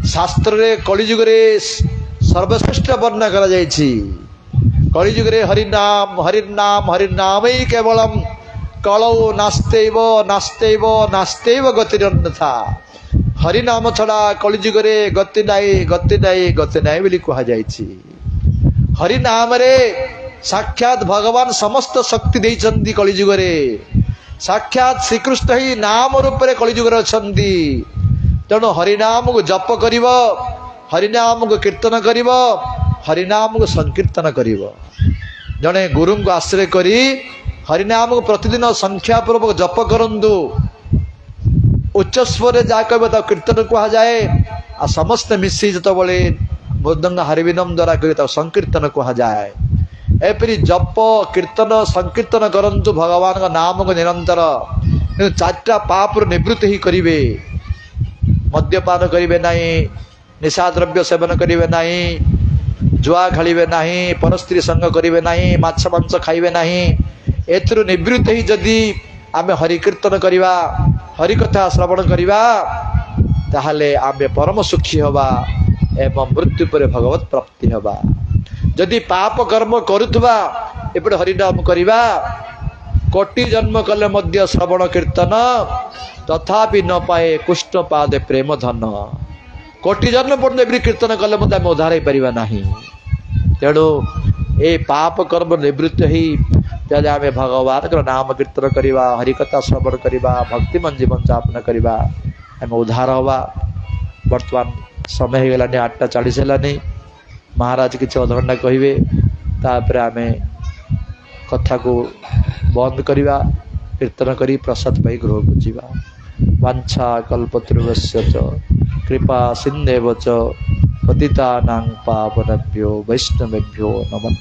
शास्त्र रे कलिजुग रे सर्वश्रेष्ठ वर्णना करा जायछि। कलिजुग रे हरिनाम हरिनाम हरिनाम ही केवलम कलौ नास्तेव नास्तेव नास्तेव गतिरन्यथा। हरिनाम छड़ा कलिजुग रे गति नाई गति नाई गति नाई बोली कहा जायछि। हरिनाम रे साक्षात भगवान समस्त शक्ति देइछन्ति। कलिजुग रे साक्षात श्रीकृष्ण ही नाम रूप में कलिजुग रे अछन्ति। तेणु हरिनाम को जप करिव हरिनाम को कीर्तन करिव हरिनाम को संकीर्तन करिव। जने गुरु को आश्रय करी हरिनाम को प्रतिदिन संख्या पूर्वक जप करंतु। उच्च स्वर जा कहबे तो कीर्तन कहा जाए आ समस्त मिसी जतबले मृदंग हरिविनम द्वारा कहे तो संकीर्तन कहा जाए। एपरी जप कीर्तन संकीर्तन करंतु भगवान का नाम को निरंतर 4टा पाप निवृत्ति ही करिवे। मद्यपान करिवे नहीं निशा द्रव्य सेवन करिवे नहीं जुआ खेलिवे नहीं परस्त्री संग करिवे नहीं माछ मांस खाइबे नहीं। एथुरु निवृत्ति ही जदि आमे हरि कीर्तन करिवा हरिकथा श्रवण करिवा ताहले आमे परम सुखी हवा एवं मृत्यु पर भगवत प्राप्ति हवा। जदि पाप कर्म करुवा एपटे हरिनाम करिवा कोटि जन्म कले मध्य श्रवण कीर्तन तथापि न पाए कृष्ण पादे प्रेम धन। कोटि जन्म पर्यंत कीर्तन कले मत आम उद्धार पारिबा नहीं। तेणु ए पाप कर्म निवृत्त ही जदि आम भगवान नाम कीर्तन करिवा हरिकथा श्रवण करिवा भक्तिमय जीवन यापन करिवा आम उद्धार हवा। वर्तमान समय हो गलानी 8:40 है। महाराज किसी अधघंटा कहे तापर आम कथा को बंद करवा कीर्तन करी प्रसाद पाई गृह को जीवा। वांछा कल्पतरुभ्यश्च कृपा सिन्धेव च पतितानां पावनेभ्यो वैष्णवेभ्यो नमः।